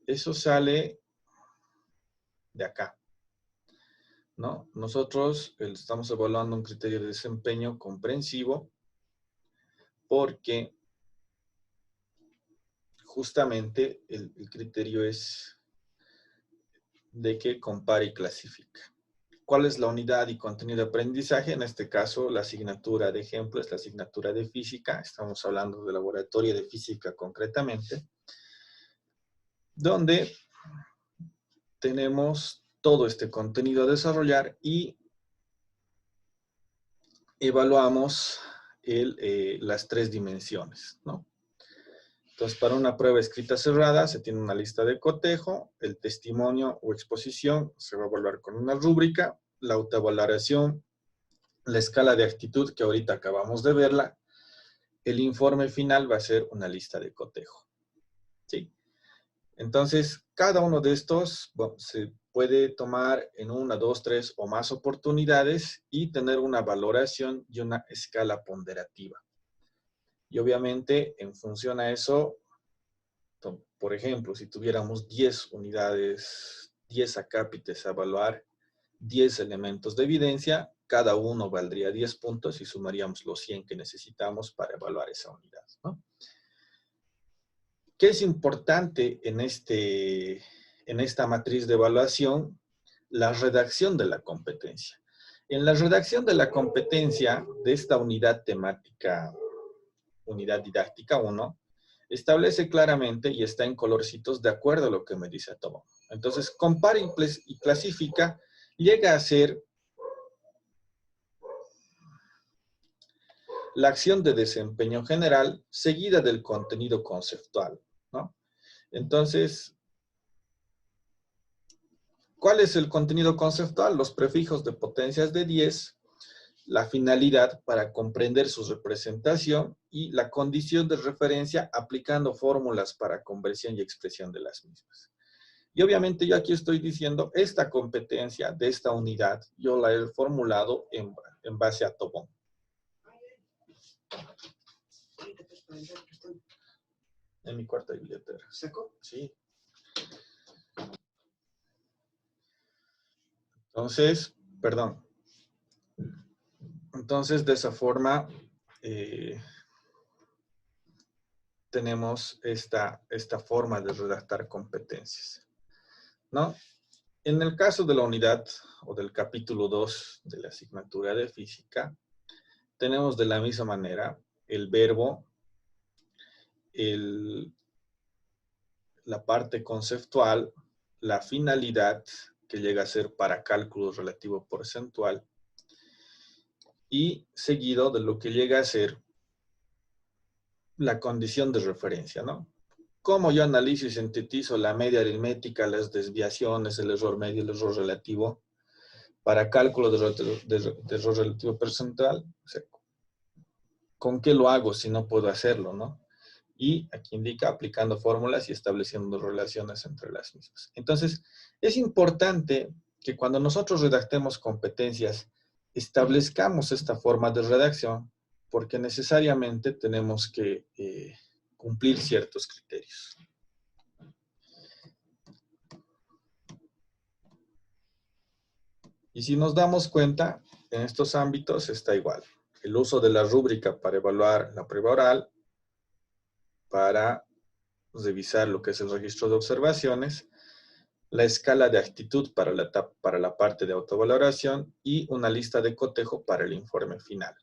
Eso sale de acá, ¿no? Nosotros estamos evaluando un criterio de desempeño comprensivo porque justamente el criterio es de que compara y clasifica. ¿Cuál es la unidad y contenido de aprendizaje? En este caso, la asignatura de ejemplo es la asignatura de física. Estamos hablando de laboratorio de física concretamente, donde tenemos todo este contenido a desarrollar y evaluamos las 3 dimensiones, ¿no? Entonces, para una prueba escrita cerrada se tiene una lista de cotejo, el testimonio o exposición se va a evaluar con una rúbrica, la autoevaluación, la escala de actitud que ahorita acabamos de verla, el informe final va a ser una lista de cotejo, ¿sí? Entonces, cada uno de estos se puede tomar en 1, 2, 3 o más oportunidades y tener una valoración y una escala ponderativa. Y obviamente, en función a eso, por ejemplo, si tuviéramos 10 unidades, 10 acápites a evaluar, 10 elementos de evidencia, cada uno valdría 10 puntos y sumaríamos los 100 que necesitamos para evaluar esa unidad, ¿no? ¿Qué es importante en esta matriz de evaluación? La redacción de la competencia. En la redacción de la competencia de esta unidad temática, unidad didáctica 1, establece claramente y está en colorcitos de acuerdo a lo que me dice Tobón. Entonces, compara y clasifica llega a ser la acción de desempeño general seguida del contenido conceptual, ¿no? Entonces, ¿cuál es el contenido conceptual? Los prefijos de potencias de 10, la finalidad para comprender su representación y la condición de referencia aplicando fórmulas para conversión y expresión de las mismas. Y obviamente yo aquí estoy diciendo esta competencia de esta unidad, yo la he formulado en base a Tobón. En mi cuarta biblioteca. ¿Seco? Sí. Entonces, perdón. Entonces, de esa forma, tenemos esta forma de redactar competencias, ¿no? En el caso de la unidad o del capítulo 2 de la asignatura de física, tenemos de la misma manera el verbo, la parte conceptual, la finalidad, que llega a ser para cálculo relativo porcentual, y seguido de lo que llega a ser la condición de referencia, ¿no? Cómo yo analizo y sintetizo la media aritmética, las desviaciones, el error medio, el error relativo, para cálculo de error relativo porcentual. O sea, ¿con qué lo hago si no puedo hacerlo, no? Y aquí indica aplicando fórmulas y estableciendo relaciones entre las mismas. Entonces, es importante que cuando nosotros redactemos competencias, establezcamos esta forma de redacción, porque necesariamente tenemos que cumplir ciertos criterios. Y si nos damos cuenta, en estos ámbitos está igual. El uso de la rúbrica para evaluar la prueba oral, para revisar lo que es el registro de observaciones, la escala de actitud para la parte de autovaloración y una lista de cotejo para el informe final.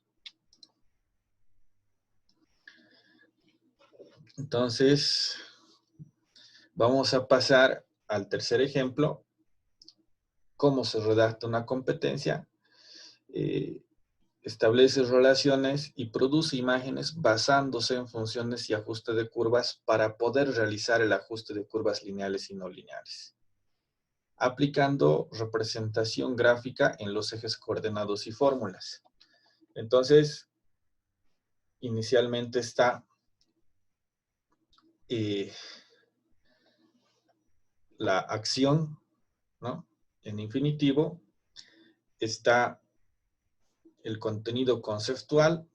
Entonces, vamos a pasar al tercer ejemplo. ¿Cómo se redacta una competencia? Establece relaciones y produce imágenes basándose en funciones y ajuste de curvas para poder realizar el ajuste de curvas lineales y no lineales, aplicando representación gráfica en los ejes coordenados y fórmulas. Entonces, inicialmente está la acción, ¿no? En infinitivo está el contenido conceptual,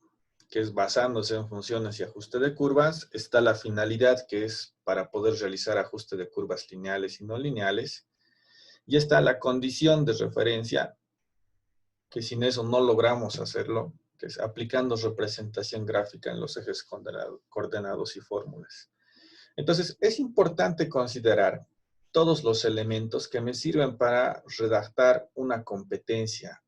que es basándose en funciones y ajuste de curvas. Está la finalidad, que es para poder realizar ajuste de curvas lineales y no lineales. Y está la condición de referencia, que sin eso no logramos hacerlo, que es aplicando representación gráfica en los ejes coordenados y fórmulas. Entonces, es importante considerar todos los elementos que me sirven para redactar una competencia,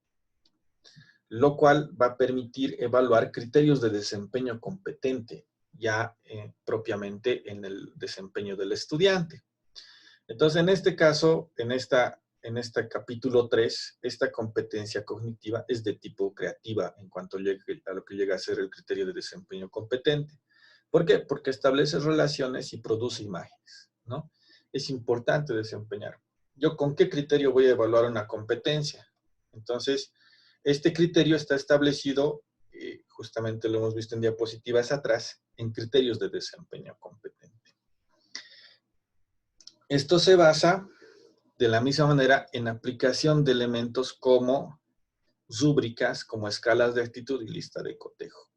lo cual va a permitir evaluar criterios de desempeño competente, ya propiamente en el desempeño del estudiante. Entonces, en este caso, en este capítulo 3, esta competencia cognitiva es de tipo creativa en cuanto a lo que llega a ser el criterio de desempeño competente. ¿Por qué? Porque establece relaciones y produce imágenes, ¿no? Es importante desempeñar. ¿Yo con qué criterio voy a evaluar una competencia? Entonces, este criterio está establecido, justamente lo hemos visto en diapositivas atrás, en criterios de desempeño competente. Esto se basa, de la misma manera, en aplicación de elementos como rúbricas, como escalas de actitud y lista de cotejo.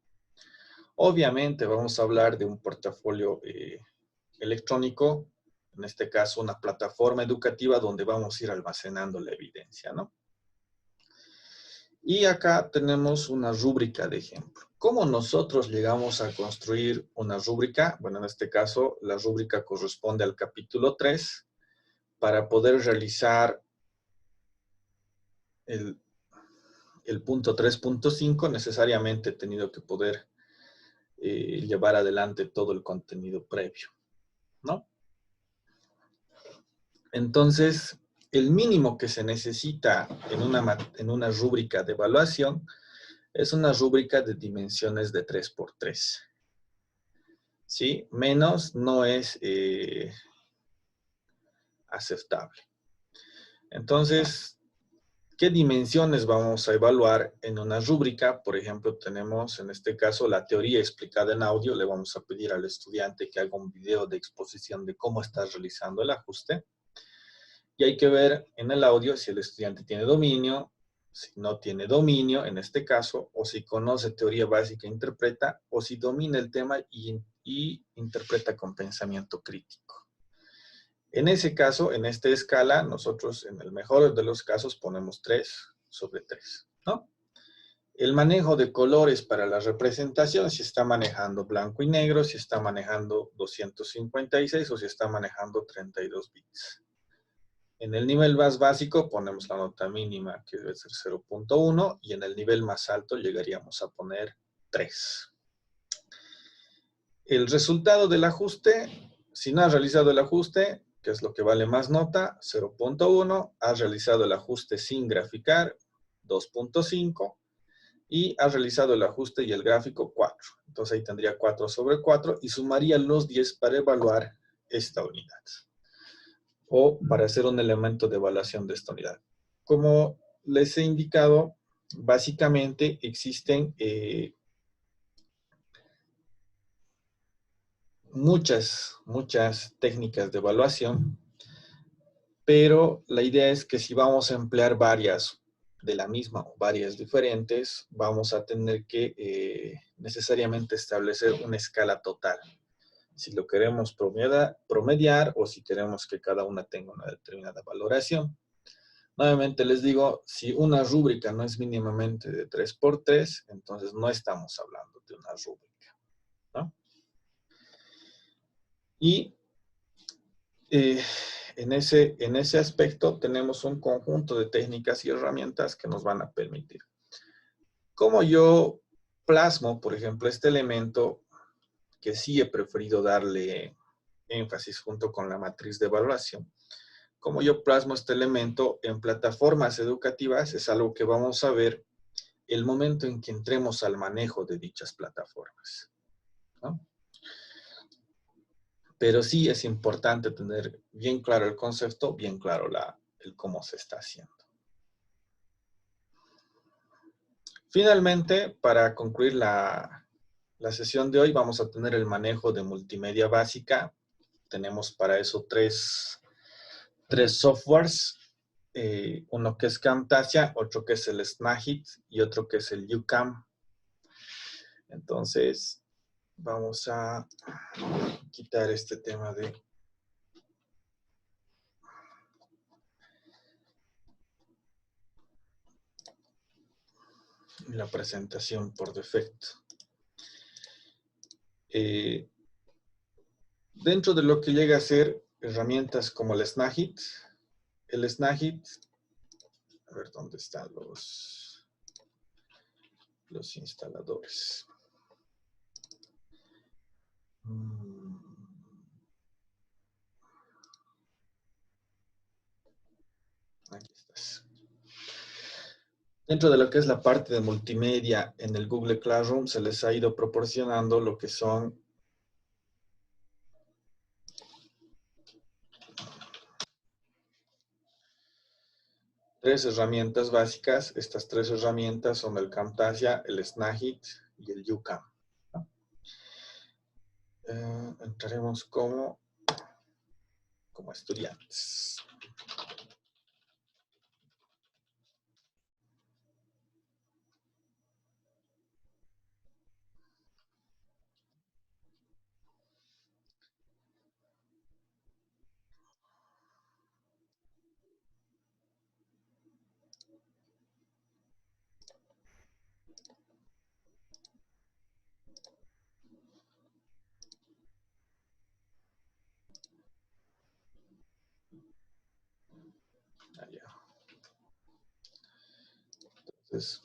Obviamente vamos a hablar de un portafolio electrónico, en este caso una plataforma educativa donde vamos a ir almacenando la evidencia, ¿no? Y acá tenemos una rúbrica de ejemplo. ¿Cómo nosotros llegamos a construir una rúbrica? Bueno, en este caso, la rúbrica corresponde al capítulo 3. Para poder realizar el punto 3.5, necesariamente he tenido que poder llevar adelante todo el contenido previo, ¿no? Entonces, el mínimo que se necesita en una rúbrica de evaluación es una rúbrica de dimensiones de 3×3. ¿Sí? Menos no es aceptable. Entonces, ¿qué dimensiones vamos a evaluar en una rúbrica? Por ejemplo, tenemos en este caso la teoría explicada en audio. Le vamos a pedir al estudiante que haga un video de exposición de cómo está realizando el ajuste. Y hay que ver en el audio si el estudiante tiene dominio, si no tiene dominio, en este caso, o si conoce teoría básica e interpreta, o si domina el tema y interpreta con pensamiento crítico. En ese caso, en esta escala, nosotros en el mejor de los casos ponemos 3/3, ¿no? El manejo de colores para la representación, si está manejando blanco y negro, si está manejando 256 o si está manejando 32 bits. En el nivel más básico ponemos la nota mínima, que debe ser 0.1, y en el nivel más alto llegaríamos a poner 3. El resultado del ajuste, si no has realizado el ajuste, que es lo que vale más nota, 0.1, has realizado el ajuste sin graficar, 2.5, y has realizado el ajuste y el gráfico, 4. Entonces ahí tendría 4/4 y sumaría los 10 para evaluar esta unidad, o para hacer un elemento de evaluación de esta unidad. Como les he indicado, básicamente existen muchas técnicas de evaluación, pero la idea es que si vamos a emplear varias de la misma o varias diferentes, vamos a tener que necesariamente establecer una escala total. Si lo queremos promediar o si queremos que cada una tenga una determinada valoración. Nuevamente les digo, si una rúbrica no es mínimamente de 3×3, entonces no estamos hablando de una rúbrica, ¿no? Y en ese aspecto tenemos un conjunto de técnicas y herramientas que nos van a permitir. Como yo plasmo, por ejemplo, este elemento que sí he preferido darle énfasis junto con la matriz de evaluación. Como yo plasmo este elemento en plataformas educativas, es algo que vamos a ver el momento en que entremos al manejo de dichas plataformas, ¿no? Pero sí es importante tener bien claro el concepto, bien claro el cómo se está haciendo. Finalmente, para concluir la sesión de hoy, vamos a tener el manejo de multimedia básica. Tenemos para eso tres tres softwares, uno que es Camtasia, otro que es el Snagit y otro que es el YouCam. Entonces, vamos a quitar este tema de la presentación por defecto. Dentro de lo que llega a ser herramientas como el Snagit, a ver dónde están los instaladores. Aquí estás. Dentro de lo que es la parte de multimedia en el Google Classroom, se les ha ido proporcionando lo que son tres herramientas básicas. Estas tres herramientas son el Camtasia, el Snagit y el YouCam. Entraremos como estudiantes. Allá. Entonces,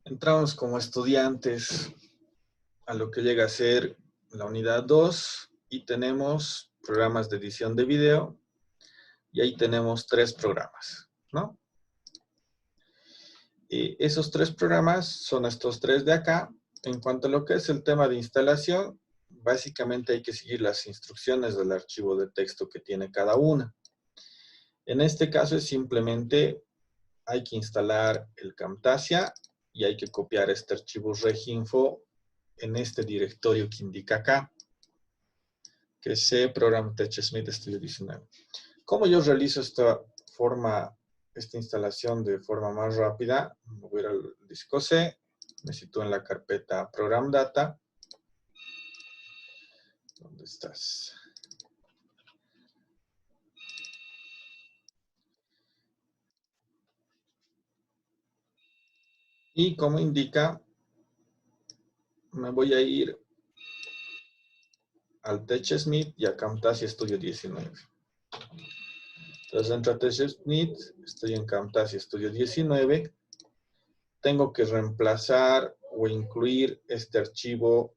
entramos como estudiantes a lo que llega a ser la unidad 2 y tenemos programas de edición de video y ahí tenemos tres programas, ¿no? Y esos tres programas son estos tres de acá. En cuanto a lo que es el tema de instalación, básicamente hay que seguir las instrucciones del archivo de texto que tiene cada una. En este caso es simplemente hay que instalar el Camtasia y hay que copiar este archivo reginfo en este directorio que indica acá, que es Program TechSmith Studio 19. ¿Cómo yo realizo esta instalación de forma más rápida? Voy a ir al disco C, me sitúo en la carpeta Program Data. ¿Dónde estás? Y como indica, me voy a ir al TechSmith y a Camtasia Studio 19. Entonces entro a TechSmith, estoy en Camtasia Studio 19. Tengo que reemplazar o incluir este archivo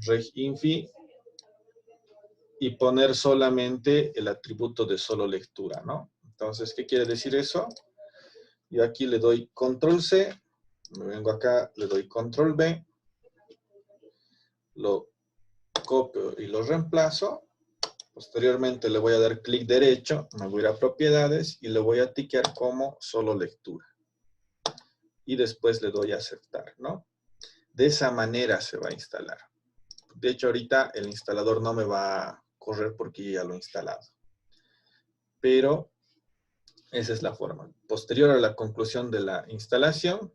reginfi y poner solamente el atributo de solo lectura, ¿no? Entonces, ¿qué quiere decir eso? Yo aquí le doy control C, me vengo acá, le doy control V, lo copio y lo reemplazo. Posteriormente le voy a dar clic derecho, me voy a ir a propiedades y le voy a tiquear como solo lectura. Y después le doy a aceptar, ¿no? De esa manera se va a instalar. De hecho, ahorita el instalador no me va a correr porque ya lo he instalado. Pero esa es la forma. Posterior a la conclusión de la instalación,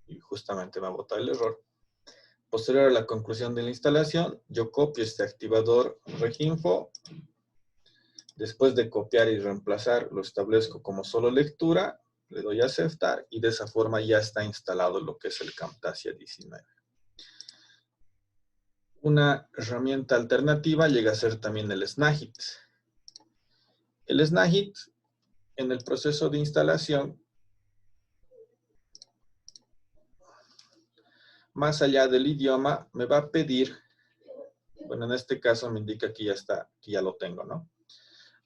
y justamente me ha botado el error, posterior a la conclusión de la instalación, yo copio este activador reginfo. Después de copiar y reemplazar, lo establezco como solo lectura, le doy a aceptar y de esa forma ya está instalado lo que es el Camtasia 19. Una herramienta alternativa llega a ser también el Snagit. El Snagit, en el proceso de instalación, más allá del idioma, me va a pedir, bueno, en este caso me indica que ya está, que ya lo tengo, ¿no?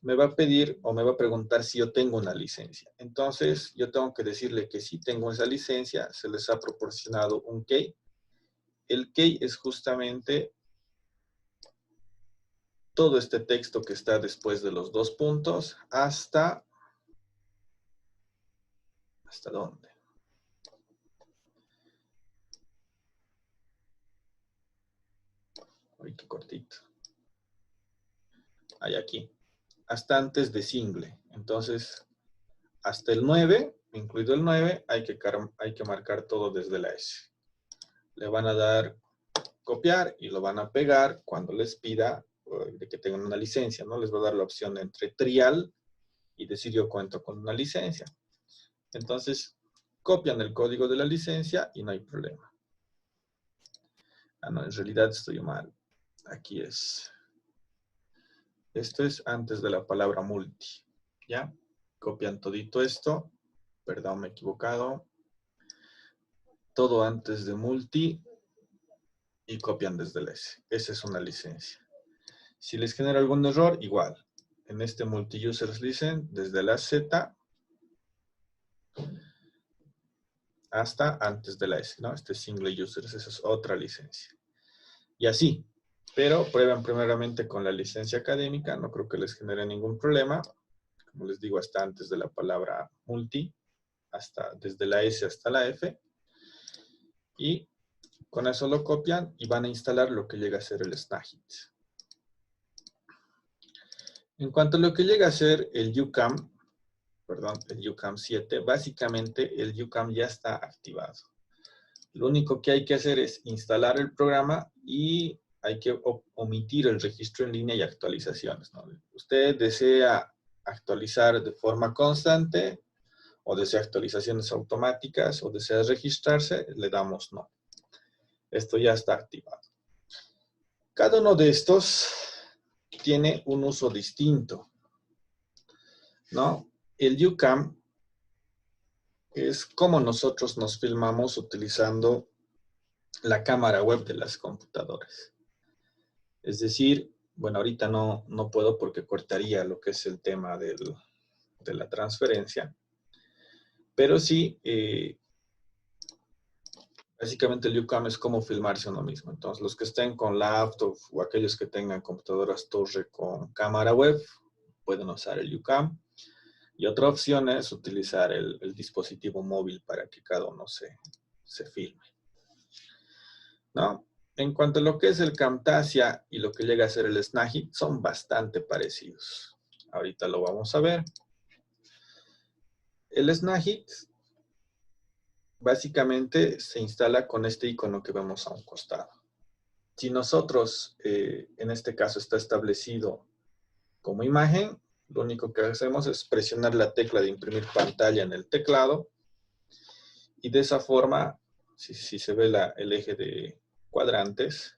Me va a pedir o me va a preguntar si yo tengo una licencia. Entonces, yo tengo que decirle que sí tengo esa licencia, se les ha proporcionado un key. El key es justamente todo este texto que está después de los dos puntos ¿hasta dónde? Ay, qué cortito. Hay aquí. Hasta antes de single. Entonces, hasta el 9, incluido el 9, hay que marcar todo desde la S. Le van a dar copiar y lo van a pegar cuando les pida de que tengan una licencia, ¿no? Les va a dar la opción entre trial y decir yo cuento con una licencia. Entonces, copian el código de la licencia y no hay problema. Ah, no, en realidad estoy mal. Aquí es. Esto es antes de la palabra multi, ¿ya? Copian todito esto. Perdón, me he equivocado. Todo antes de multi y copian desde el S. Esa es una licencia. Si les genera algún error, igual. En este multi-users listen, desde la Z hasta antes de la S, ¿no? Este single users, esa es otra licencia. Y así. Pero prueban primeramente con la licencia académica, no creo que les genere ningún problema. Como les digo, hasta antes de la palabra multi, desde la S hasta la F. Y con eso lo copian y van a instalar lo que llega a ser el Snagit. En cuanto a lo que llega a ser el UCAM, el UCAM 7, básicamente el UCAM ya está activado. Lo único que hay que hacer es instalar el programa y hay que omitir el registro en línea y actualizaciones, ¿no? Usted desea actualizar de forma constante o desea actualizaciones automáticas o desea registrarse, le damos no. Esto ya está activado. Cada uno de estos tiene un uso distinto, ¿no? El UCAM es como nosotros nos filmamos utilizando la cámara web de las computadoras. Es decir, bueno, ahorita no puedo porque cortaría lo que es el tema de la transferencia, pero sí, básicamente el UCAM es como filmarse uno mismo. Entonces, los que estén con laptop o aquellos que tengan computadoras torre con cámara web, pueden usar el UCAM. Y otra opción es utilizar el dispositivo móvil para que cada uno se filme, ¿no? En cuanto a lo que es el Camtasia y lo que llega a ser el Snagit, son bastante parecidos. Ahorita lo vamos a ver. El Snagit básicamente se instala con este icono que vemos a un costado. Si nosotros, en este caso está establecido como imagen, lo único que hacemos es presionar la tecla de imprimir pantalla en el teclado y de esa forma, si se ve el eje de cuadrantes,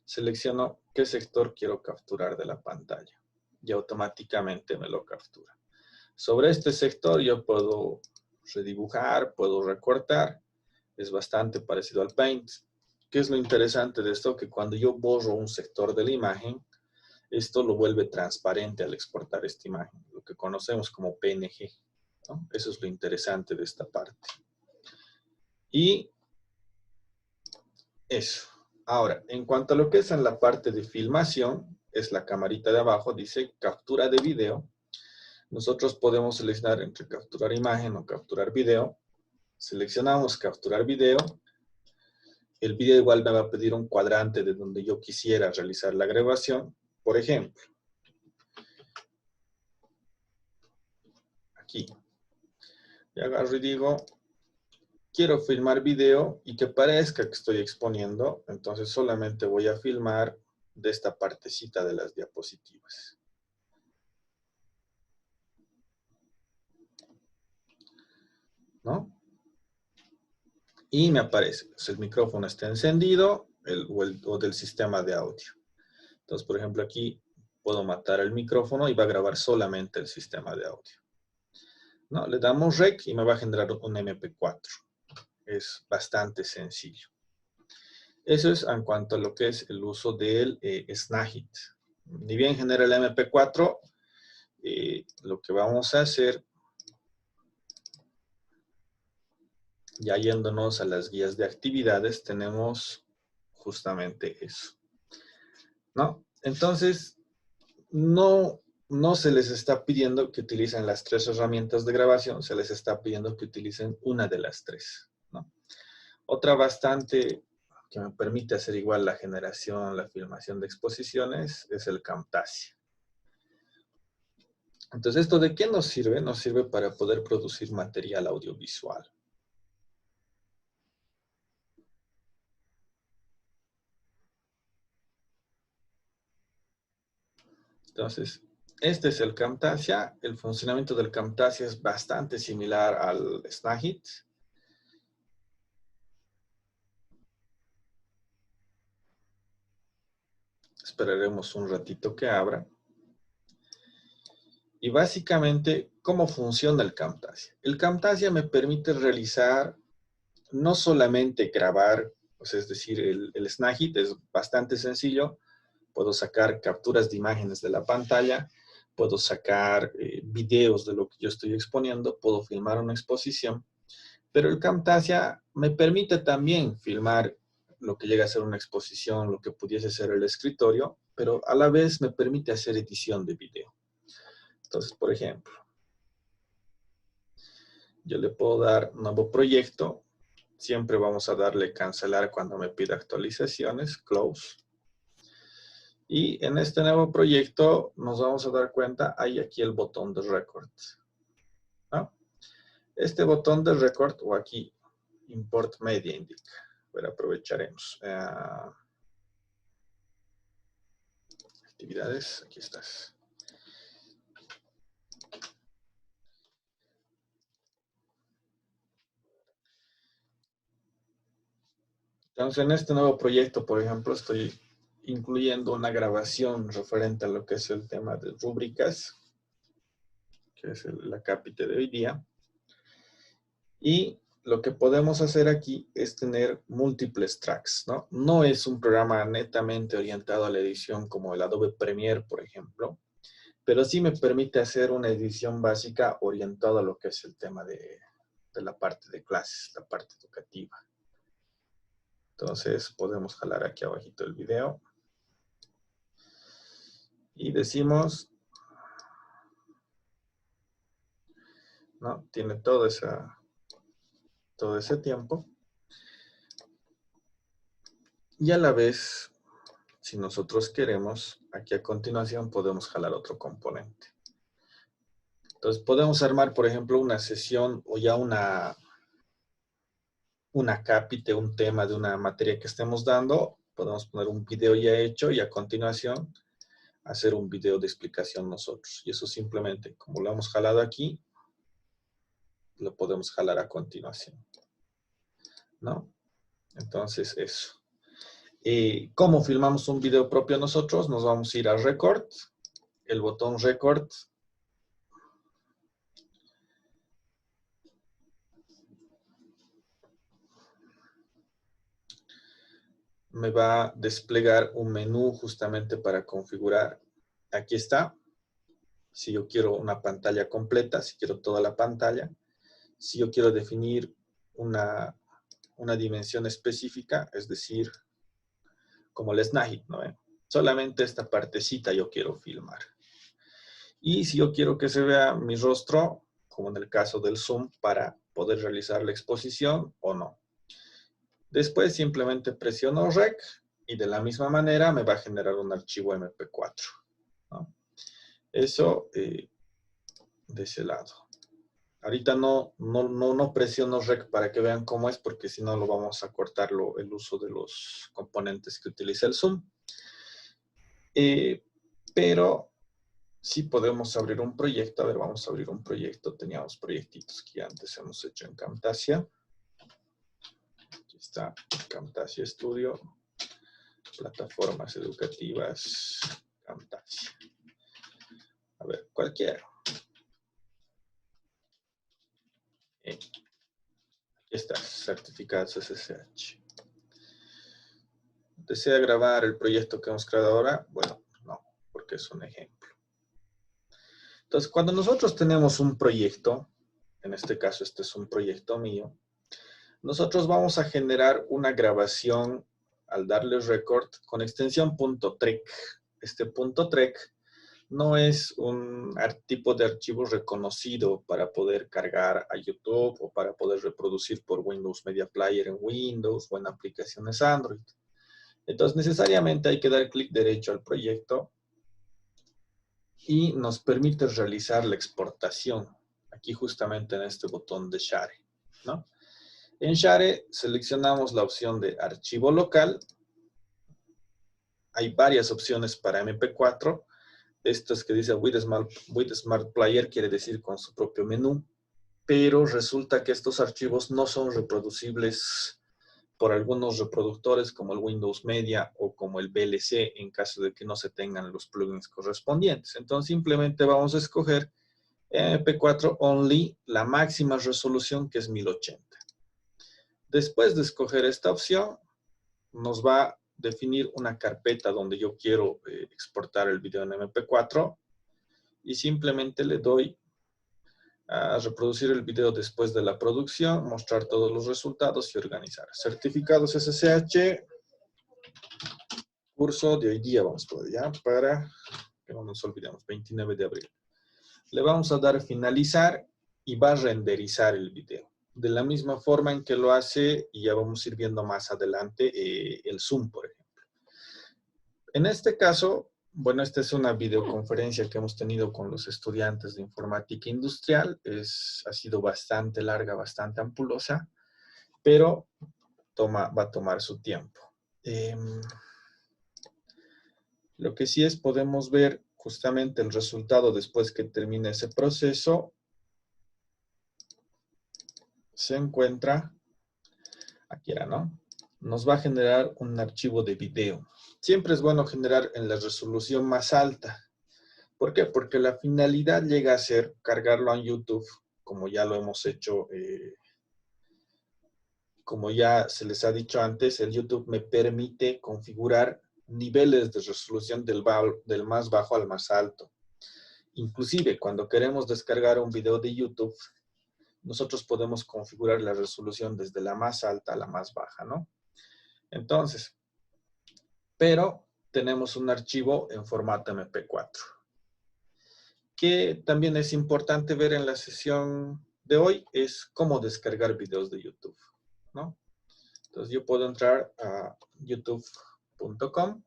selecciono qué sector quiero capturar de la pantalla y automáticamente me lo captura. Sobre este sector yo puedo redibujar, puedo recortar, es bastante parecido al Paint. ¿Qué es lo interesante de esto? Que cuando yo borro un sector de la imagen, esto lo vuelve transparente al exportar esta imagen, lo que conocemos como PNG, ¿no? Eso es lo interesante de esta parte. Y eso. Ahora, en cuanto a lo que es en la parte de filmación, es la camarita de abajo, dice captura de video. Nosotros podemos seleccionar entre capturar imagen o capturar video. Seleccionamos capturar video. El video igual me va a pedir un cuadrante de donde yo quisiera realizar la grabación. Por ejemplo, aquí. Y agarro y digo, quiero filmar video y que parezca que estoy exponiendo. Entonces solamente voy a filmar de esta partecita de las diapositivas. ¿No? Y me aparece, pues el micrófono está encendido o del sistema de audio. Entonces, por ejemplo, aquí puedo matar el micrófono y va a grabar solamente el sistema de audio. ¿No? Le damos REC y me va a generar un MP4. Es bastante sencillo. Eso es en cuanto a lo que es el uso del Snagit. Ni bien genera el MP4, lo que vamos a hacer, ya yéndonos a las guías de actividades, tenemos justamente eso, ¿no? Entonces, no se les está pidiendo que utilicen las 3 herramientas de grabación, se les está pidiendo que utilicen una de las 3, ¿no? Otra bastante que me permite hacer igual la generación, la filmación de exposiciones, es el Camtasia. Entonces, ¿esto de qué nos sirve? Nos sirve para poder producir material audiovisual. Entonces, este es el Camtasia. El funcionamiento del Camtasia es bastante similar al Snagit. Esperaremos un ratito que abra. Y básicamente, ¿cómo funciona el Camtasia? El Camtasia me permite realizar no solamente grabar, pues es decir, el Snagit es bastante sencillo. Puedo sacar capturas de imágenes de la pantalla, puedo sacar videos de lo que yo estoy exponiendo, puedo filmar una exposición, pero el Camtasia me permite también filmar lo que llega a ser una exposición, lo que pudiese ser el escritorio, pero a la vez me permite hacer edición de video. Entonces, por ejemplo, yo le puedo dar nuevo proyecto. Siempre vamos a darle cancelar cuando me pida actualizaciones, close. Y en este nuevo proyecto nos vamos a dar cuenta, hay aquí el botón de record, ¿no? Este botón de record, o aquí, import media indica. Pero aprovecharemos. Actividades, aquí estás. Entonces, en este nuevo proyecto, por ejemplo, estoy incluyendo una grabación referente a lo que es el tema de rúbricas, que es la cápite de hoy día. Y lo que podemos hacer aquí es tener múltiples tracks, ¿no? No es un programa netamente orientado a la edición como el Adobe Premiere, por ejemplo, pero sí me permite hacer una edición básica orientada a lo que es el tema de la parte de clases, la parte educativa. Entonces podemos jalar aquí abajito el video. Y decimos, ¿no? Tiene todo ese tiempo. Y a la vez, si nosotros queremos, aquí a continuación podemos jalar otro componente. Entonces podemos armar, por ejemplo, una sesión o ya una cápite, un tema de una materia que estemos dando. Podemos poner un video ya hecho y a continuación hacer un video de explicación nosotros. Y eso simplemente, como lo hemos jalado aquí, lo podemos jalar a continuación, ¿no? Entonces, eso. ¿Cómo filmamos un video propio nosotros? Nos vamos a ir a Record, el botón Record. Me va a desplegar un menú justamente para configurar. Aquí está. Si yo quiero una pantalla completa, si quiero toda la pantalla. Si yo quiero definir una dimensión específica, es decir, como el Snagit, ¿no? Solamente esta partecita yo quiero filmar. Y si yo quiero que se vea mi rostro, como en el caso del Zoom, para poder realizar la exposición o no. Después simplemente presiono REC y de la misma manera me va a generar un archivo MP4, ¿no? Eso de ese lado. Ahorita no presiono REC para que vean cómo es, porque si no lo vamos a cortar el uso de los componentes que utiliza el Zoom. Pero sí podemos abrir un proyecto. A ver, vamos a abrir un proyecto. Teníamos proyectitos que antes hemos hecho en Camtasia. Aquí está Camtasia Studio. Plataformas educativas Camtasia. A ver, cualquiera. Aquí está, certificados SSH. ¿Desea grabar el proyecto que hemos creado ahora? Bueno, no, porque es un ejemplo. Entonces, cuando nosotros tenemos un proyecto, en este caso este es un proyecto mío, nosotros vamos a generar una grabación al darle record con extensión .trek. Este .trek no es un tipo de archivo reconocido para poder cargar a YouTube o para poder reproducir por Windows Media Player en Windows o en aplicaciones Android. Entonces, necesariamente hay que dar clic derecho al proyecto y nos permite realizar la exportación. Aquí justamente en este botón de Share, ¿no? En Share seleccionamos la opción de archivo local. Hay varias opciones para MP4. Estas que dice with Smart Player quiere decir con su propio menú, pero resulta que estos archivos no son reproducibles por algunos reproductores como el Windows Media o como el VLC en caso de que no se tengan los plugins correspondientes. Entonces simplemente vamos a escoger MP4 Only, la máxima resolución que es 1080. Después de escoger esta opción, nos va a definir una carpeta donde yo quiero exportar el video en MP4 y simplemente le doy a reproducir el video después de la producción, mostrar todos los resultados y organizar. Certificados SSH, curso de hoy día vamos a poner ya para que no nos olvidemos, 29 de abril. Le vamos a dar a finalizar y va a renderizar el video. De la misma forma en que lo hace, y ya vamos a ir viendo más adelante, el Zoom, por ejemplo. En este caso, bueno, esta es una videoconferencia que hemos tenido con los estudiantes de informática industrial. Ha sido bastante larga, bastante ampulosa, pero va a tomar su tiempo. Lo que sí es, podemos ver justamente el resultado después que termine ese proceso. Se encuentra, aquí era, ¿no? Nos va a generar un archivo de video. Siempre es bueno generar en la resolución más alta. ¿Por qué? Porque la finalidad llega a ser cargarlo en YouTube, como ya lo hemos hecho, como ya se les ha dicho antes, el YouTube me permite configurar niveles de resolución del más bajo al más alto. Inclusive, cuando queremos descargar un video de YouTube, nosotros podemos configurar la resolución desde la más alta a la más baja, ¿no? Entonces, pero tenemos un archivo en formato MP4. Que también es importante ver en la sesión de hoy es cómo descargar videos de YouTube, ¿no? Entonces yo puedo entrar a youtube.com.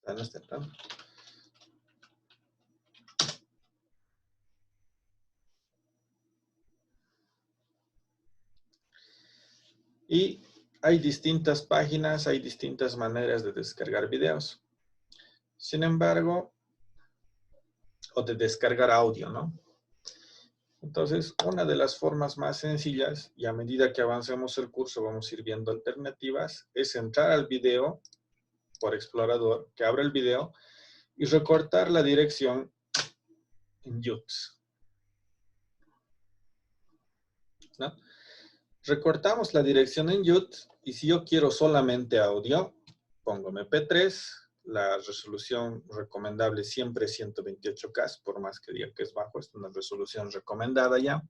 No está entrando. Y hay distintas páginas, hay distintas maneras de descargar videos. Sin embargo, o de descargar audio, ¿no? Entonces, una de las formas más sencillas, y a medida que avancemos el curso vamos a ir viendo alternativas, es entrar al video por explorador, que abra el video, y recortar la dirección en YUTS, ¿no? Recortamos la dirección en YUTS, y si yo quiero solamente audio, pongo MP3, la resolución recomendable siempre es 128K, por más que diga que es bajo, es una resolución recomendada ya.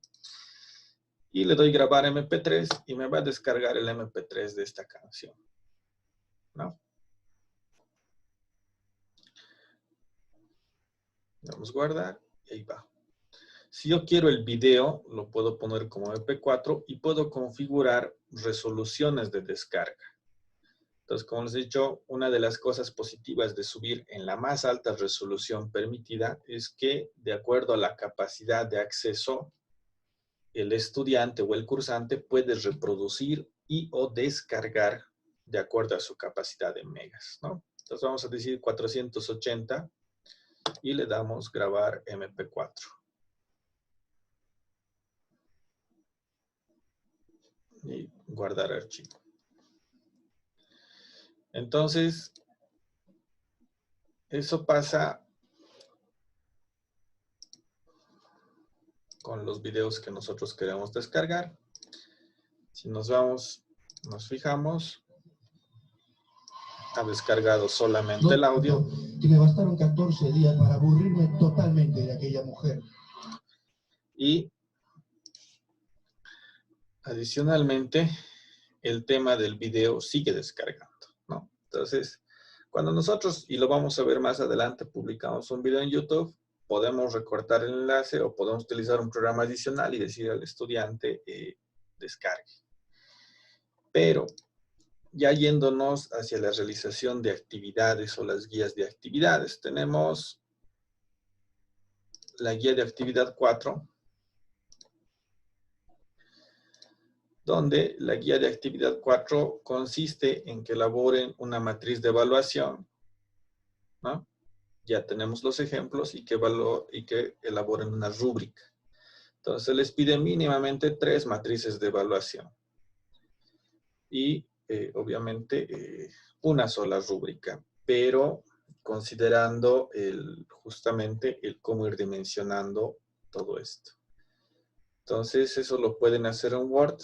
Y le doy grabar MP3 y me va a descargar el MP3 de esta canción, ¿no? Vamos a guardar y ahí va. Si yo quiero el video, lo puedo poner como MP4 y puedo configurar resoluciones de descarga. Entonces, como les he dicho, una de las cosas positivas de subir en la más alta resolución permitida es que, de acuerdo a la capacidad de acceso, el estudiante o el cursante puede reproducir y o descargar de acuerdo a su capacidad de megas, ¿no? Entonces vamos a decir 480 y le damos grabar MP4. Y guardar archivo. Entonces, eso pasa con los videos que nosotros queremos descargar. Si nos vamos, nos fijamos, ha descargado solamente el audio. Que me bastaron 14 días para aburrirme totalmente de aquella mujer. Y adicionalmente, el tema del video sigue descargando, ¿no? Entonces, cuando nosotros, y lo vamos a ver más adelante, publicamos un video en YouTube, podemos recortar el enlace o podemos utilizar un programa adicional y decir al estudiante, descargue. Pero, ya yéndonos hacia la realización de actividades o las guías de actividades, tenemos la guía de actividad 4, donde la guía de actividad 4 consiste en que elaboren una matriz de evaluación, ¿no? Ya tenemos los ejemplos y que elaboren una rúbrica. Entonces les pide mínimamente 3 matrices de evaluación. Y obviamente una sola rúbrica, pero considerando justamente el cómo ir dimensionando todo esto. Entonces eso lo pueden hacer en Word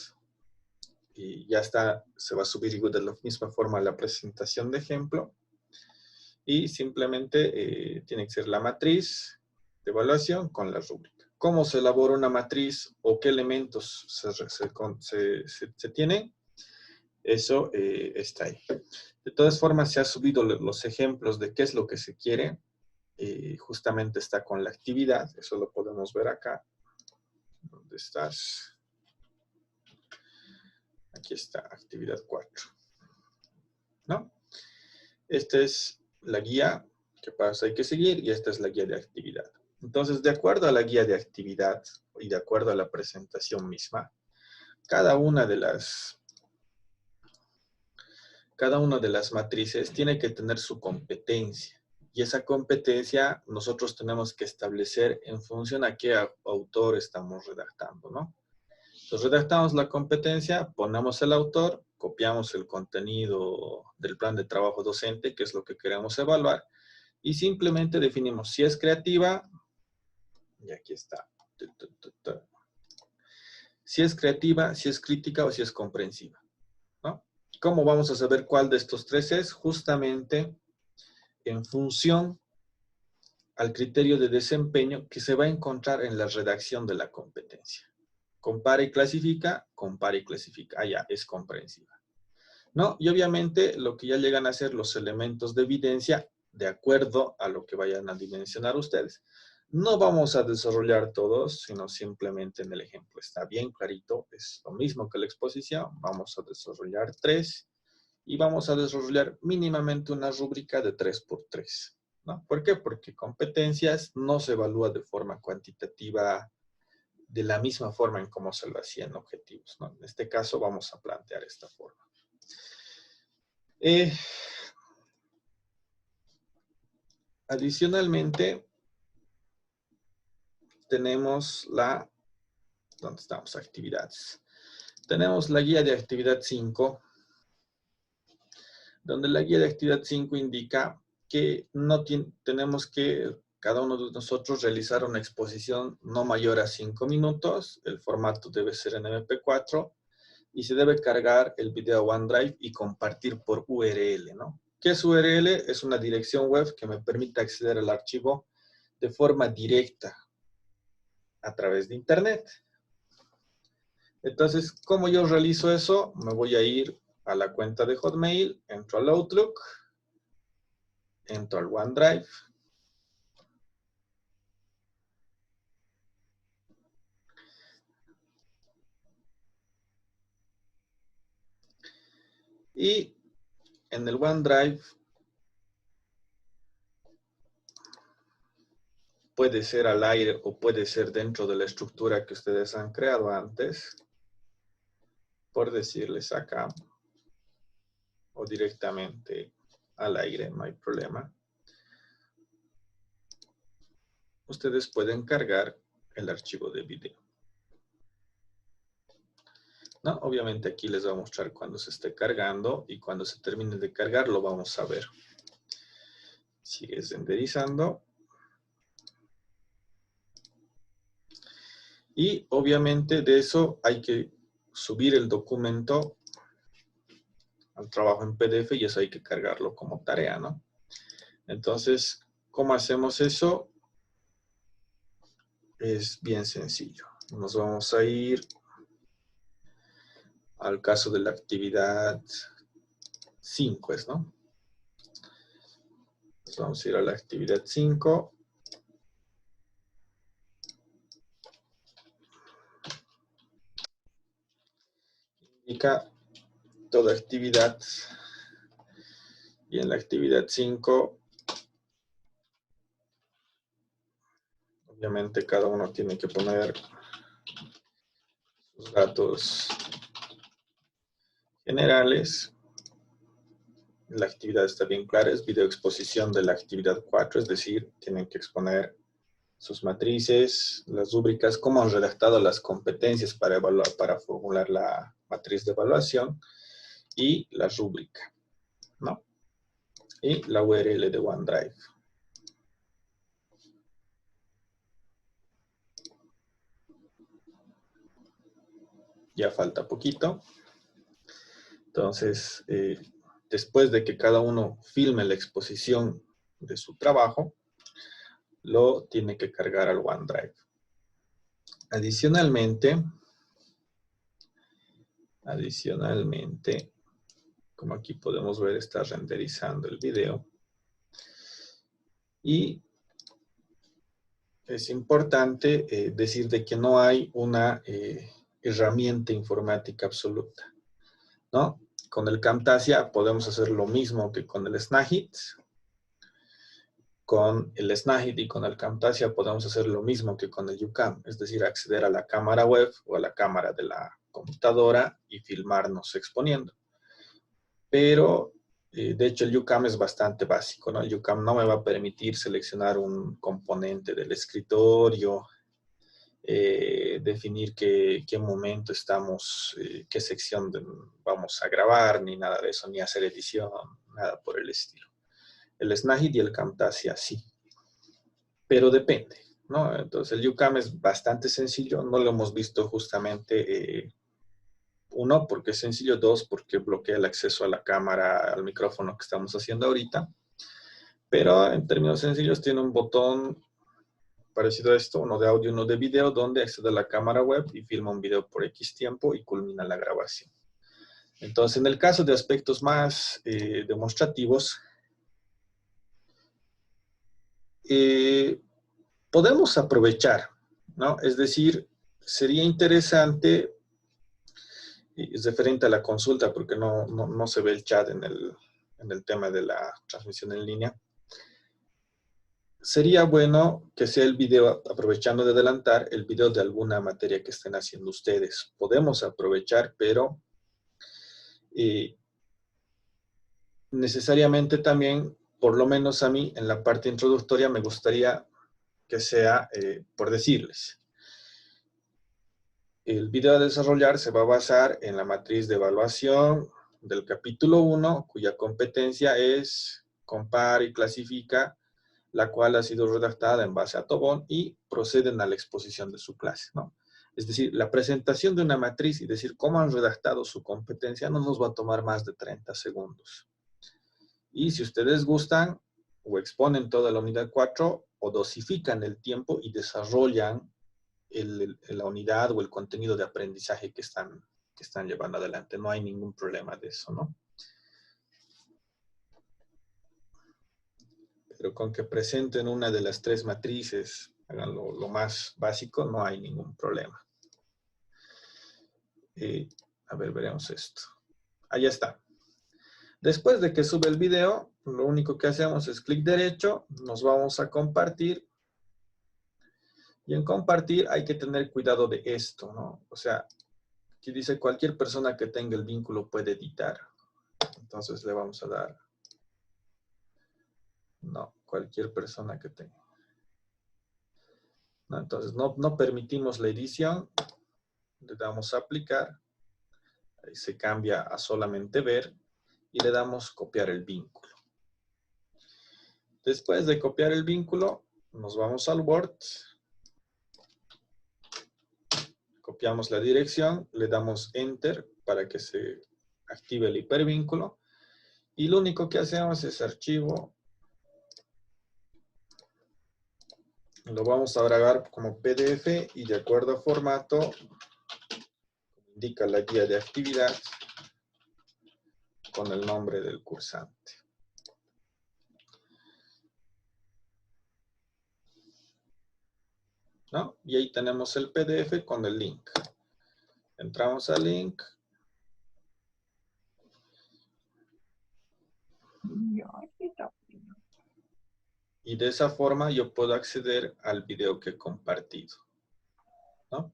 y ya está, se va a subir de la misma forma la presentación de ejemplo. Y simplemente tiene que ser la matriz de evaluación con la rúbrica. ¿Cómo se elabora una matriz o qué elementos se tienen? Eso está ahí. De todas formas, se han subido los ejemplos de qué es lo que se quiere. Justamente está con la actividad. Eso lo podemos ver acá. ¿Dónde estás? Aquí está, actividad 4. ¿No? Esta es la guía que pasa, hay que seguir, y esta es la guía de actividad. Entonces, de acuerdo a la guía de actividad y de acuerdo a la presentación misma, cada una de las matrices tiene que tener su competencia. Y esa competencia nosotros tenemos que establecer en función a qué autor estamos redactando, ¿no? Entonces redactamos la competencia, ponemos el autor, copiamos el contenido del plan de trabajo docente, que es lo que queremos evaluar, y simplemente definimos si es creativa, y aquí está, si es creativa, si es crítica o si es comprensiva, ¿no? ¿Cómo vamos a saber cuál de estos 3 es? Justamente en función al criterio de desempeño que se va a encontrar en la redacción de la competencia. Compara y clasifica, ah, ya, es comprensiva. ¿No? Y obviamente lo que ya llegan a ser los elementos de evidencia de acuerdo a lo que vayan a dimensionar ustedes. No vamos a desarrollar todos, sino simplemente en el ejemplo. Está bien clarito, es lo mismo que la exposición. Vamos a desarrollar 3 y vamos a desarrollar mínimamente una rúbrica de 3×3. ¿No? ¿Por qué? Porque competencias no se evalúa de forma cuantitativa de la misma forma en cómo se lo hacían objetivos, ¿no? En este caso vamos a plantear esta forma. Adicionalmente, tenemos ¿dónde estamos? Actividades. Tenemos la guía de actividad 5, donde la guía de actividad 5 indica que tenemos que cada uno de nosotros realizar una exposición no mayor a 5 minutos. El formato debe ser en MP4 y se debe cargar el video a OneDrive y compartir por URL, ¿no? ¿Qué es URL? Es una dirección web que me permite acceder al archivo de forma directa a través de Internet. Entonces, ¿cómo yo realizo eso? Me voy a ir a la cuenta de Hotmail, entro al Outlook, entro al OneDrive. Y en el OneDrive puede ser al aire o puede ser dentro de la estructura que ustedes han creado antes, por decirles acá, o directamente al aire, no hay problema. Ustedes pueden cargar el archivo de video. ¿No? Obviamente aquí les voy a mostrar cuando se esté cargando y cuando se termine de cargar lo vamos a ver. Sigue renderizando. Y obviamente de eso hay que subir el documento al trabajo en PDF y eso hay que cargarlo como tarea, ¿no? Entonces, ¿cómo hacemos eso? Es bien sencillo. Nos vamos a ir al caso de la actividad 5, ¿no? Nos vamos a ir a la actividad 5. Indica toda actividad. Y en la actividad 5, obviamente cada uno tiene que poner sus datos generales. La actividad está bien clara, es video exposición de la actividad 4, es decir, tienen que exponer sus matrices, las rúbricas, cómo han redactado las competencias para evaluar, para formular la matriz de evaluación y la rúbrica, ¿no? Y la URL de OneDrive. Ya falta poquito. Entonces, después de que cada uno filme la exposición de su trabajo, lo tiene que cargar al OneDrive. Adicionalmente, como aquí podemos ver, está renderizando el video. Y es importante decir de que no hay una herramienta informática absoluta, ¿no? Con el Camtasia podemos hacer lo mismo que con el Snagit. Con el Snagit y con el Camtasia podemos hacer lo mismo que con el YouCam, es decir, acceder a la cámara web o a la cámara de la computadora y filmarnos exponiendo. Pero, de hecho, el YouCam es bastante básico, ¿no? El YouCam no me va a permitir seleccionar un componente del escritorio, definir qué momento estamos, qué sección vamos a grabar, ni nada de eso, ni hacer edición, nada por el estilo. El Snagit y el Camtasia sí, pero depende, ¿no? Entonces el YouCam es bastante sencillo, no lo hemos visto justamente, uno, porque es sencillo, dos, porque bloquea el acceso a la cámara, al micrófono que estamos haciendo ahorita, pero en términos sencillos tiene un botón parecido a esto, uno de audio, uno de video, donde accede a la cámara web y filma un video por X tiempo y culmina la grabación. Entonces, en el caso de aspectos más demostrativos, podemos aprovechar, ¿no? Es decir, sería interesante, es referente a la consulta, porque no se ve el chat en el tema de la transmisión en línea. Sería bueno que sea el video, aprovechando de adelantar, el video de alguna materia que estén haciendo ustedes. Podemos aprovechar, pero necesariamente también, por lo menos a mí, en la parte introductoria, me gustaría que sea, por decirles, el video a desarrollar se va a basar en la matriz de evaluación del capítulo 1, cuya competencia es compara y clasifica, la cual ha sido redactada en base a Tobón y proceden a la exposición de su clase, ¿no? Es decir, la presentación de una matriz y decir cómo han redactado su competencia no nos va a tomar más de 30 segundos. Y si ustedes gustan, o exponen toda la unidad 4, o dosifican el tiempo y desarrollan la unidad o el contenido de aprendizaje que están llevando adelante. No hay ningún problema de eso, ¿no? Pero con que presenten una de las tres matrices, hagan lo más básico, no hay ningún problema. A ver, veremos esto. Ahí está. Después de que sube el video, lo único que hacemos es clic derecho, nos vamos a compartir. Y en compartir hay que tener cuidado de esto, ¿no? O sea, aquí dice cualquier persona que tenga el vínculo puede editar. Entonces le vamos a dar... No, cualquier persona que tenga. No, entonces no permitimos la edición. Le damos a aplicar. Ahí se cambia a solamente ver. Y le damos copiar el vínculo. Después de copiar el vínculo, nos vamos al Word. copiamos la dirección, le damos Enter para que se active el hipervínculo. Y lo único que hacemos es archivo. Lo vamos a grabar como PDF y de acuerdo a formato, indica la guía de actividad con el nombre del cursante. ¿No? Y ahí tenemos el PDF con el link. Entramos al link. Y de esa forma yo puedo acceder al video que he compartido, ¿no?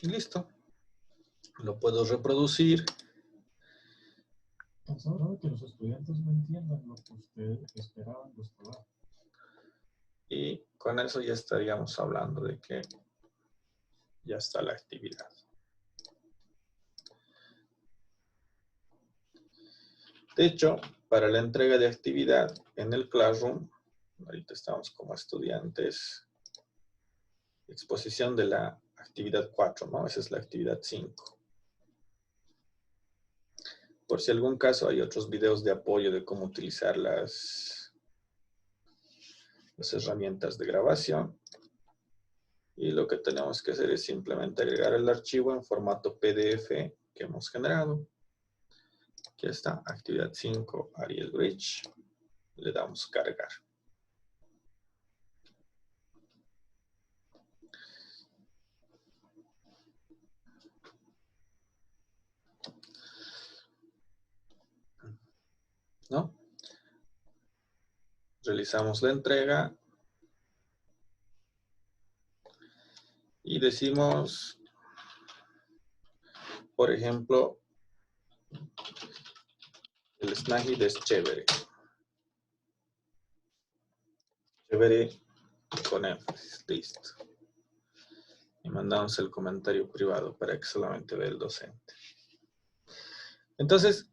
Y listo. Lo puedo reproducir. Pensaba que los estudiantes no entiendan lo que ustedes esperaban de este lado. Y con eso ya estaríamos hablando de que ya está la actividad. De hecho, para la entrega de actividad en el Classroom, ahorita estamos como estudiantes, exposición de la actividad 4, ¿no? Esa es la actividad 5. Por si algún caso hay otros videos de apoyo de cómo utilizar las herramientas de grabación. Y lo que tenemos que hacer es simplemente agregar el archivo en formato PDF que hemos generado. Aquí está, actividad 5, Ariel Bridge. Le damos cargar. ¿No? Realizamos la entrega. Y decimos, por ejemplo, el Snagit es chévere. Chévere con énfasis, listo. Y mandamos el comentario privado para que solamente vea el docente. Entonces,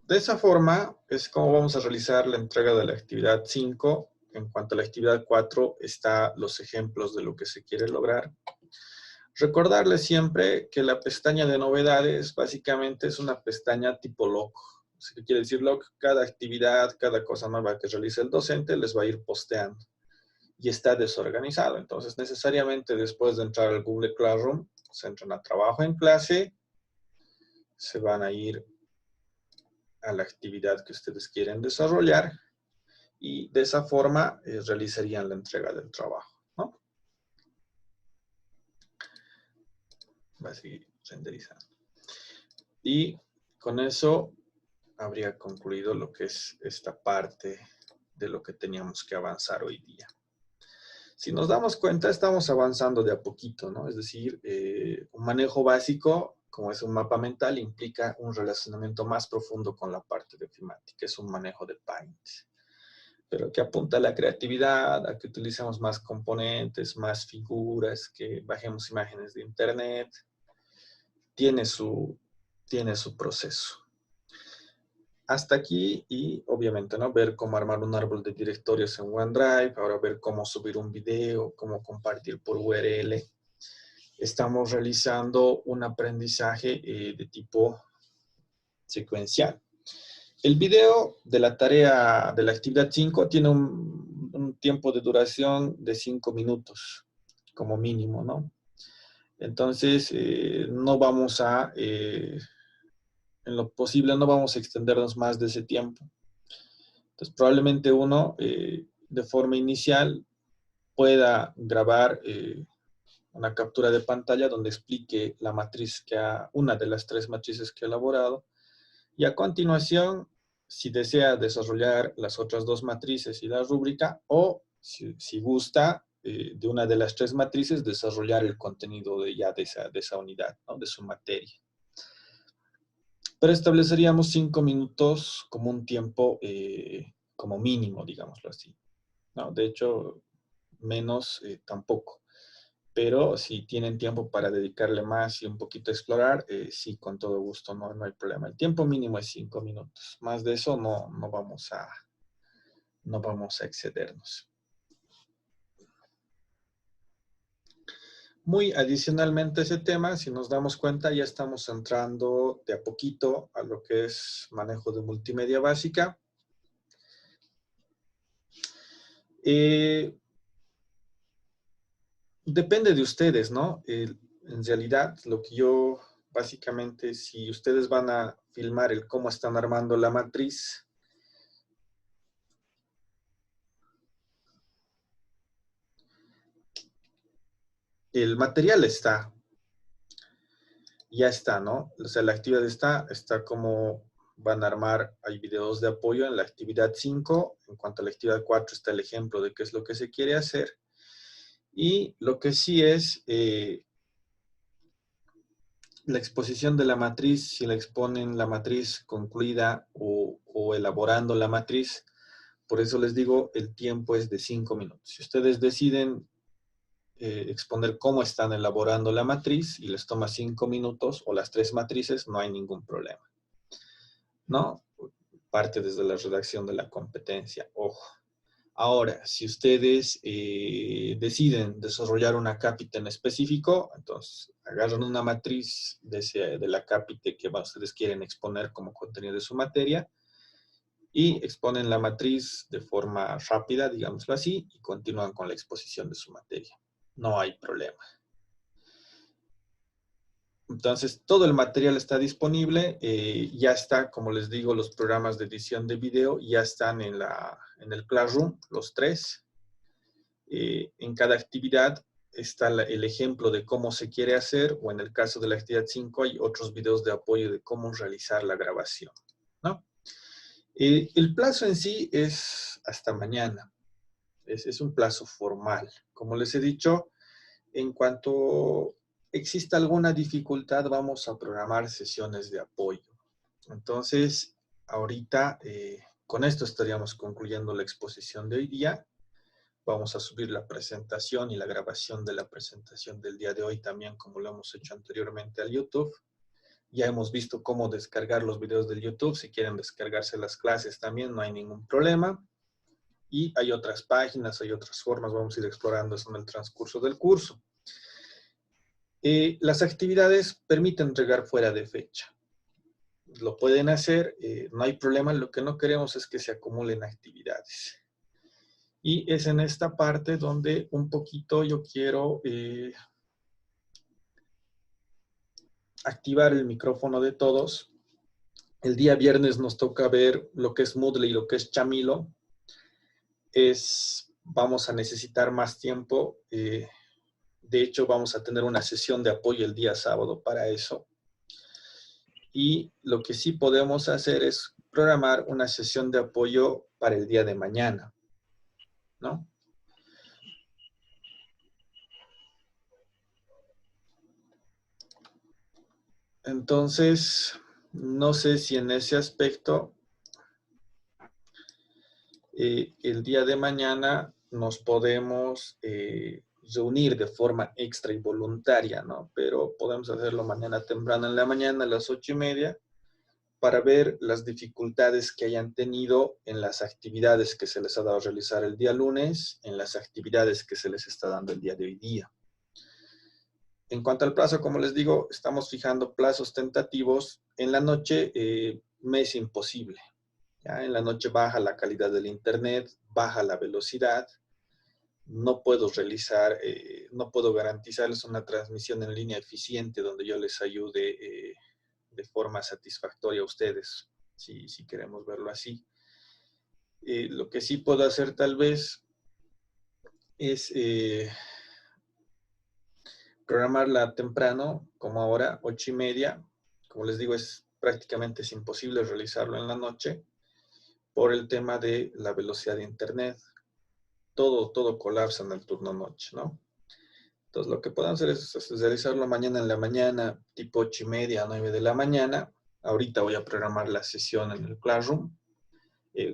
de esa forma es como vamos a realizar la entrega de la actividad 5. En cuanto a la actividad 4, están los ejemplos de lo que se quiere lograr. Recordarles siempre que la pestaña de novedades básicamente es una pestaña tipo log. ¿Qué quiere decir log? Cada actividad, cada cosa nueva que realice el docente les va a ir posteando. Y está desorganizado. Entonces, necesariamente después de entrar al Google Classroom, se entran a trabajo en clase, se van a ir a la actividad que ustedes quieren desarrollar y de esa forma realizarían la entrega del trabajo, ¿no? Va a seguir renderizando. Y con eso habría concluido lo que es esta parte de lo que teníamos que avanzar hoy día. Si nos damos cuenta, estamos avanzando de a poquito, ¿no? Es decir, un manejo básico, como es un mapa mental, implica un relacionamiento más profundo con la parte de ofimática, es un manejo de Paint. Pero que apunta a la creatividad, a que utilicemos más componentes, más figuras, que bajemos imágenes de internet. Tiene su proceso. Hasta aquí y obviamente, ¿no? Ver cómo armar un árbol de directorios en OneDrive, ahora ver cómo subir un video, cómo compartir por URL. Estamos realizando un aprendizaje de tipo secuencial. El video de la tarea de la actividad 5 tiene un tiempo de duración de 5 minutos como mínimo, ¿no? Entonces, no vamos a... en lo posible no vamos a extendernos más de ese tiempo. Entonces, probablemente uno, de forma inicial, pueda grabar una captura de pantalla donde explique la matriz una de las 3 matrices que ha elaborado. Y a continuación, si desea desarrollar las otras 2 matrices y la rúbrica, o si gusta, de una de las 3 matrices, desarrollar el contenido de esa unidad, ¿no? De su materia. Pero estableceríamos 5 minutos como un tiempo como mínimo, digámoslo así. No, de hecho, menos tampoco. Pero si tienen tiempo para dedicarle más y un poquito a explorar, sí, con todo gusto, no hay problema. El tiempo mínimo es 5 minutos. Más de eso no vamos a excedernos. Muy adicionalmente a ese tema, si nos damos cuenta, ya estamos entrando de a poquito a lo que es manejo de multimedia básica. Depende de ustedes, ¿no? En realidad, lo que yo, básicamente, si ustedes van a filmar el cómo están armando la matriz, el material ya está, ¿no? O sea, la actividad está como van a armar, hay videos de apoyo en la actividad 5, en cuanto a la actividad 4 está el ejemplo de qué es lo que se quiere hacer, y lo que sí es la exposición de la matriz, si la exponen la matriz concluida o elaborando la matriz, por eso les digo, el tiempo es de 5 minutos. Si ustedes deciden exponer cómo están elaborando la matriz y les toma 5 minutos o las 3 matrices, no hay ningún problema, ¿no? Parte desde la redacción de la competencia, ojo. Ahora, si ustedes deciden desarrollar una cápita en específico, entonces agarran una matriz de la cápita que ustedes quieren exponer como contenido de su materia y exponen la matriz de forma rápida, digámoslo así, y continúan con la exposición de su materia. No hay problema. Entonces, todo el material está disponible. Ya está, como les digo, los programas de edición de video ya están en el Classroom, los 3. En cada actividad está el ejemplo de cómo se quiere hacer, o en el caso de la actividad 5 hay otros videos de apoyo de cómo realizar la grabación, ¿no? El plazo en sí es hasta mañana. Es un plazo formal. Como les he dicho, en cuanto exista alguna dificultad, vamos a programar sesiones de apoyo. Entonces, ahorita, con esto estaríamos concluyendo la exposición de hoy día. Vamos a subir la presentación y la grabación de la presentación del día de hoy también, como lo hemos hecho anteriormente al YouTube. Ya hemos visto cómo descargar los videos del YouTube. Si quieren descargarse las clases también, no hay ningún problema. Y hay otras páginas, hay otras formas. Vamos a ir explorando eso en el transcurso del curso. Las actividades permiten entregar fuera de fecha. Lo pueden hacer, no hay problema. Lo que no queremos es que se acumulen actividades. Y es en esta parte donde un poquito yo quiero activar el micrófono de todos. El día viernes nos toca ver lo que es Moodle y lo que es Chamilo. Vamos a necesitar más tiempo. De hecho, vamos a tener una sesión de apoyo el día sábado para eso. Y lo que sí podemos hacer es programar una sesión de apoyo para el día de mañana, ¿no? Entonces, no sé si en ese aspecto el día de mañana nos podemos reunir de forma extra y voluntaria, ¿no? Pero podemos hacerlo mañana temprano en la mañana a las 8:30 para ver las dificultades que hayan tenido en las actividades que se les ha dado a realizar el día lunes, en las actividades que se les está dando el día de hoy día. En cuanto al plazo, como les digo, estamos fijando plazos tentativos. En la noche me es imposible. ¿Ya? En la noche baja la calidad del internet, baja la velocidad. No puedo realizar, no puedo garantizarles una transmisión en línea eficiente donde yo les ayude de forma satisfactoria a ustedes, si queremos verlo así. Lo que sí puedo hacer tal vez es programarla temprano, como ahora, 8:30. Como les digo, prácticamente es imposible realizarlo en la noche por el tema de la velocidad de internet. Todo colapsa en el turno noche, ¿no? Entonces, lo que podemos hacer es realizarlo mañana en la mañana, tipo 8:30, 9 de la mañana. Ahorita voy a programar la sesión en el Classroom.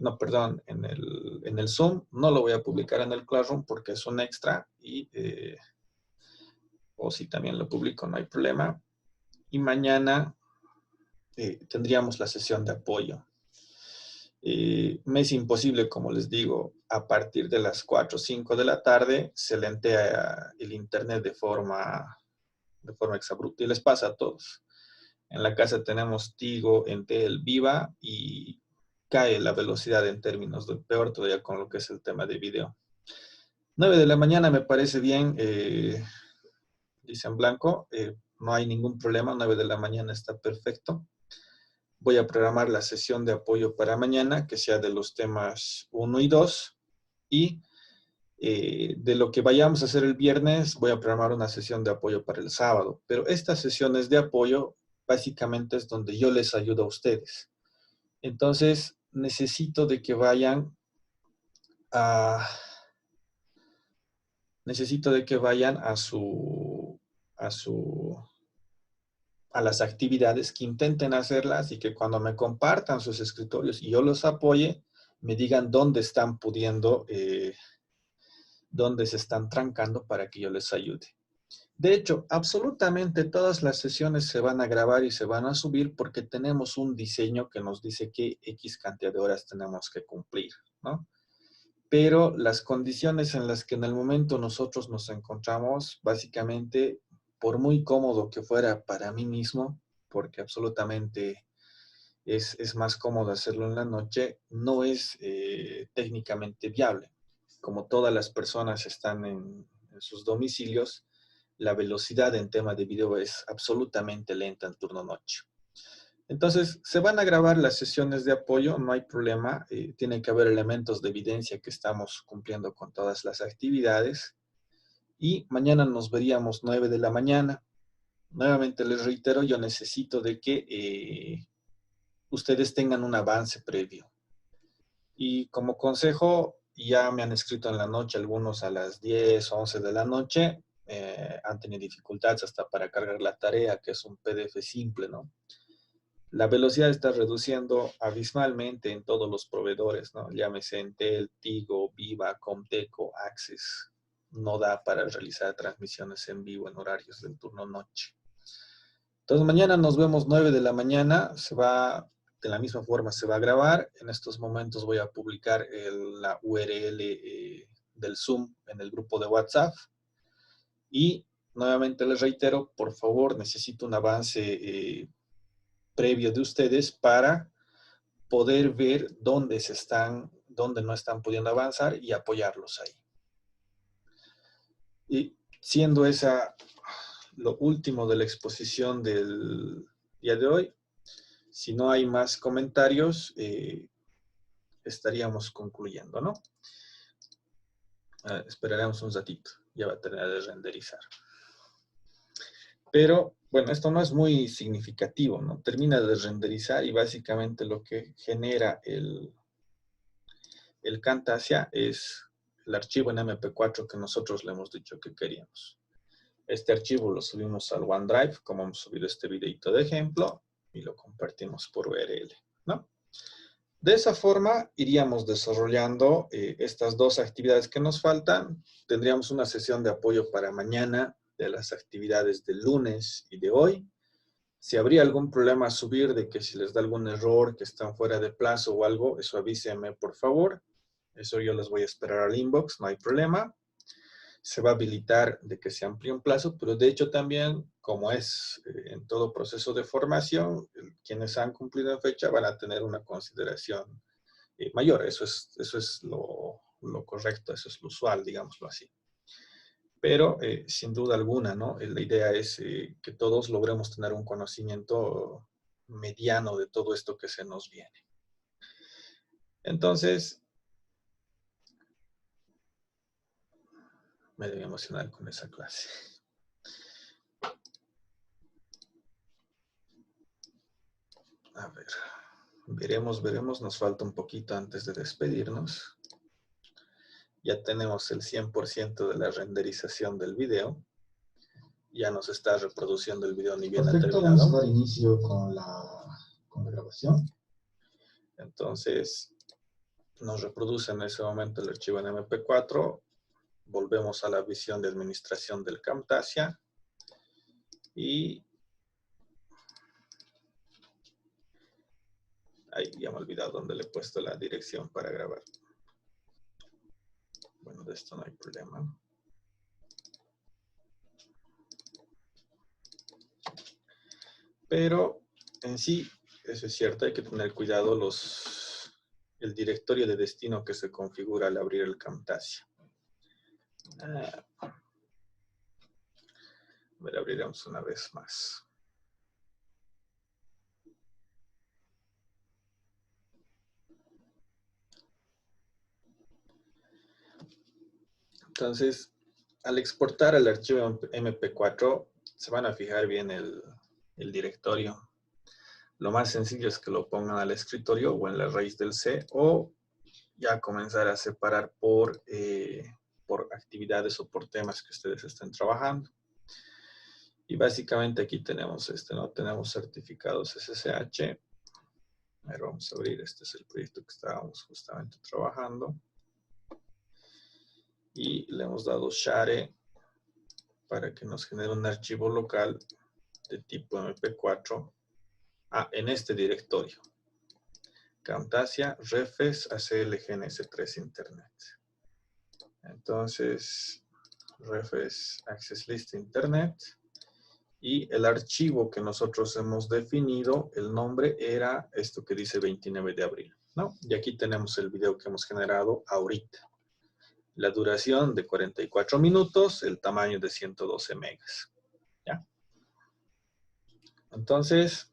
No, perdón, en el Zoom. No lo voy a publicar en el Classroom porque es un extra y o si también lo publico, no hay problema. Y mañana tendríamos la sesión de apoyo. Me es imposible, como les digo, a partir de las 4 o 5 de la tarde se lentea el internet de forma exabrupta. Y les pasa a todos. En la casa tenemos Tigo, Entel, Viva y cae la velocidad en términos de peor todavía con lo que es el tema de video. 9 de la mañana me parece bien, dice en blanco, no hay ningún problema, 9 de la mañana está perfecto. Voy a programar la sesión de apoyo para mañana, que sea de los temas 1 y 2. Y de lo que vayamos a hacer el viernes, voy a programar una sesión de apoyo para el sábado. Pero estas sesiones de apoyo, básicamente es donde yo les ayudo a ustedes. Entonces, necesito de que vayan a las actividades, que intenten hacerlas y que cuando me compartan sus escritorios y yo los apoye, me digan dónde están pudiendo, dónde se están trancando para que yo les ayude. De hecho, absolutamente todas las sesiones se van a grabar y se van a subir porque tenemos un diseño que nos dice qué X cantidad de horas tenemos que cumplir, ¿no? Pero las condiciones en las que en el momento nosotros nos encontramos, básicamente, por muy cómodo que fuera para mí mismo, porque absolutamente es más cómodo hacerlo en la noche, no es técnicamente viable. Como todas las personas están en sus domicilios, la velocidad en tema de video es absolutamente lenta en turno noche. Entonces, se van a grabar las sesiones de apoyo, no hay problema. Tienen que haber elementos de evidencia que estamos cumpliendo con todas las actividades. Y mañana nos veríamos 9 de la mañana. Nuevamente les reitero, yo necesito de que ustedes tengan un avance previo. Y como consejo, ya me han escrito en la noche, algunos a las 10, 11 de la noche, han tenido dificultades hasta para cargar la tarea, que es un PDF simple, ¿no? La velocidad está reduciendo abismalmente en todos los proveedores, ¿no? Llámese Entel, Tigo, Viva, Comteco, Access. No da para realizar transmisiones en vivo en horarios del turno noche. Entonces mañana nos vemos 9 de la mañana, de la misma forma se va a grabar. En estos momentos voy a publicar la URL del Zoom en el grupo de WhatsApp. Y nuevamente les reitero, por favor, necesito un avance previo de ustedes para poder ver dónde no están pudiendo avanzar y apoyarlos ahí. Y siendo esa lo último de la exposición del día de hoy, si no hay más comentarios, estaríamos concluyendo, ¿no? Esperaremos un ratito, ya va a terminar de renderizar. Pero, bueno, esto no es muy significativo, ¿no? Termina de renderizar y básicamente lo que genera el Camtasia es el archivo en MP4 que nosotros le hemos dicho que queríamos. Este archivo lo subimos al OneDrive, como hemos subido este videito de ejemplo, y lo compartimos por URL, ¿no? De esa forma iríamos desarrollando estas dos actividades que nos faltan. Tendríamos una sesión de apoyo para mañana de las actividades del lunes y de hoy. Si habría algún problema a subir, de que si les da algún error, que están fuera de plazo o algo, eso avísenme por favor. Eso yo les voy a esperar al inbox, no hay problema. Se va a habilitar de que se amplíe un plazo, pero de hecho también, como es en todo proceso de formación, quienes han cumplido en fecha van a tener una consideración mayor. Eso es lo correcto, eso es lo usual, digámoslo así. Pero sin duda alguna, ¿no? La idea es que todos logremos tener un conocimiento mediano de todo esto que se nos viene. Entonces, me debe emocionar con esa clase. A ver, veremos, nos falta un poquito antes de despedirnos. Ya tenemos el 100% de la renderización del video. Ya nos está reproduciendo el video ni bien ha terminado. Vamos a dar inicio con la grabación. Entonces, nos reproduce en ese momento el archivo en MP4. Volvemos a la visión de administración del Camtasia. Y ahí ya me he olvidado dónde le he puesto la dirección para grabar. Bueno, de esto no hay problema. Pero en sí, eso es cierto, hay que tener cuidado el directorio de destino que se configura al abrir el Camtasia. A ver, abriremos una vez más. Entonces, al exportar el archivo MP4, se van a fijar bien el directorio. Lo más sencillo es que lo pongan al escritorio o en la raíz del C, o ya comenzar a separar por actividades o por temas que ustedes estén trabajando. Y básicamente aquí tenemos ¿no? Tenemos certificados SSH. A ver, vamos a abrir. Este es el proyecto que estábamos justamente trabajando. Y le hemos dado share para que nos genere un archivo local de tipo MP4 en este directorio. Camtasia, Refes, ACL, GNS3 Internet. Entonces, Refes, Access List Internet. Y el archivo que nosotros hemos definido, el nombre era esto que dice 29 de abril, ¿no? Y aquí tenemos el video que hemos generado ahorita. La duración de 44 minutos, el tamaño de 112 megas. ¿Ya? Entonces,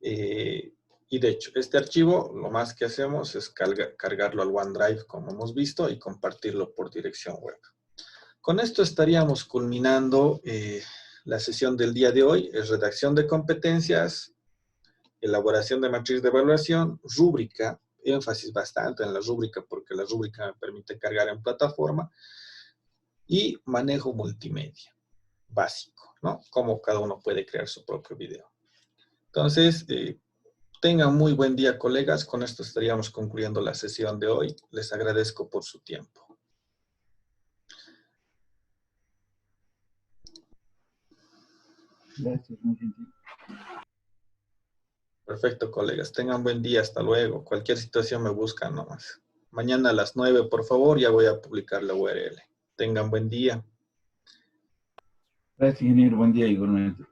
y de hecho, este archivo, lo más que hacemos es cargarlo al OneDrive, como hemos visto, y compartirlo por dirección web. Con esto estaríamos culminando la sesión del día de hoy. Es redacción de competencias, elaboración de matriz de evaluación, rúbrica, énfasis bastante en la rúbrica porque la rúbrica me permite cargar en plataforma, y manejo multimedia básico, ¿no? Cómo cada uno puede crear su propio video. Entonces, tengan muy buen día, colegas. Con esto estaríamos concluyendo la sesión de hoy. Les agradezco por su tiempo. Gracias, muy gentil. Perfecto, colegas. Tengan buen día. Hasta luego. Cualquier situación me buscan nomás. Mañana a las 9, por favor, ya voy a publicar la URL. Tengan buen día. Gracias, ingeniero. Buen día igualmente.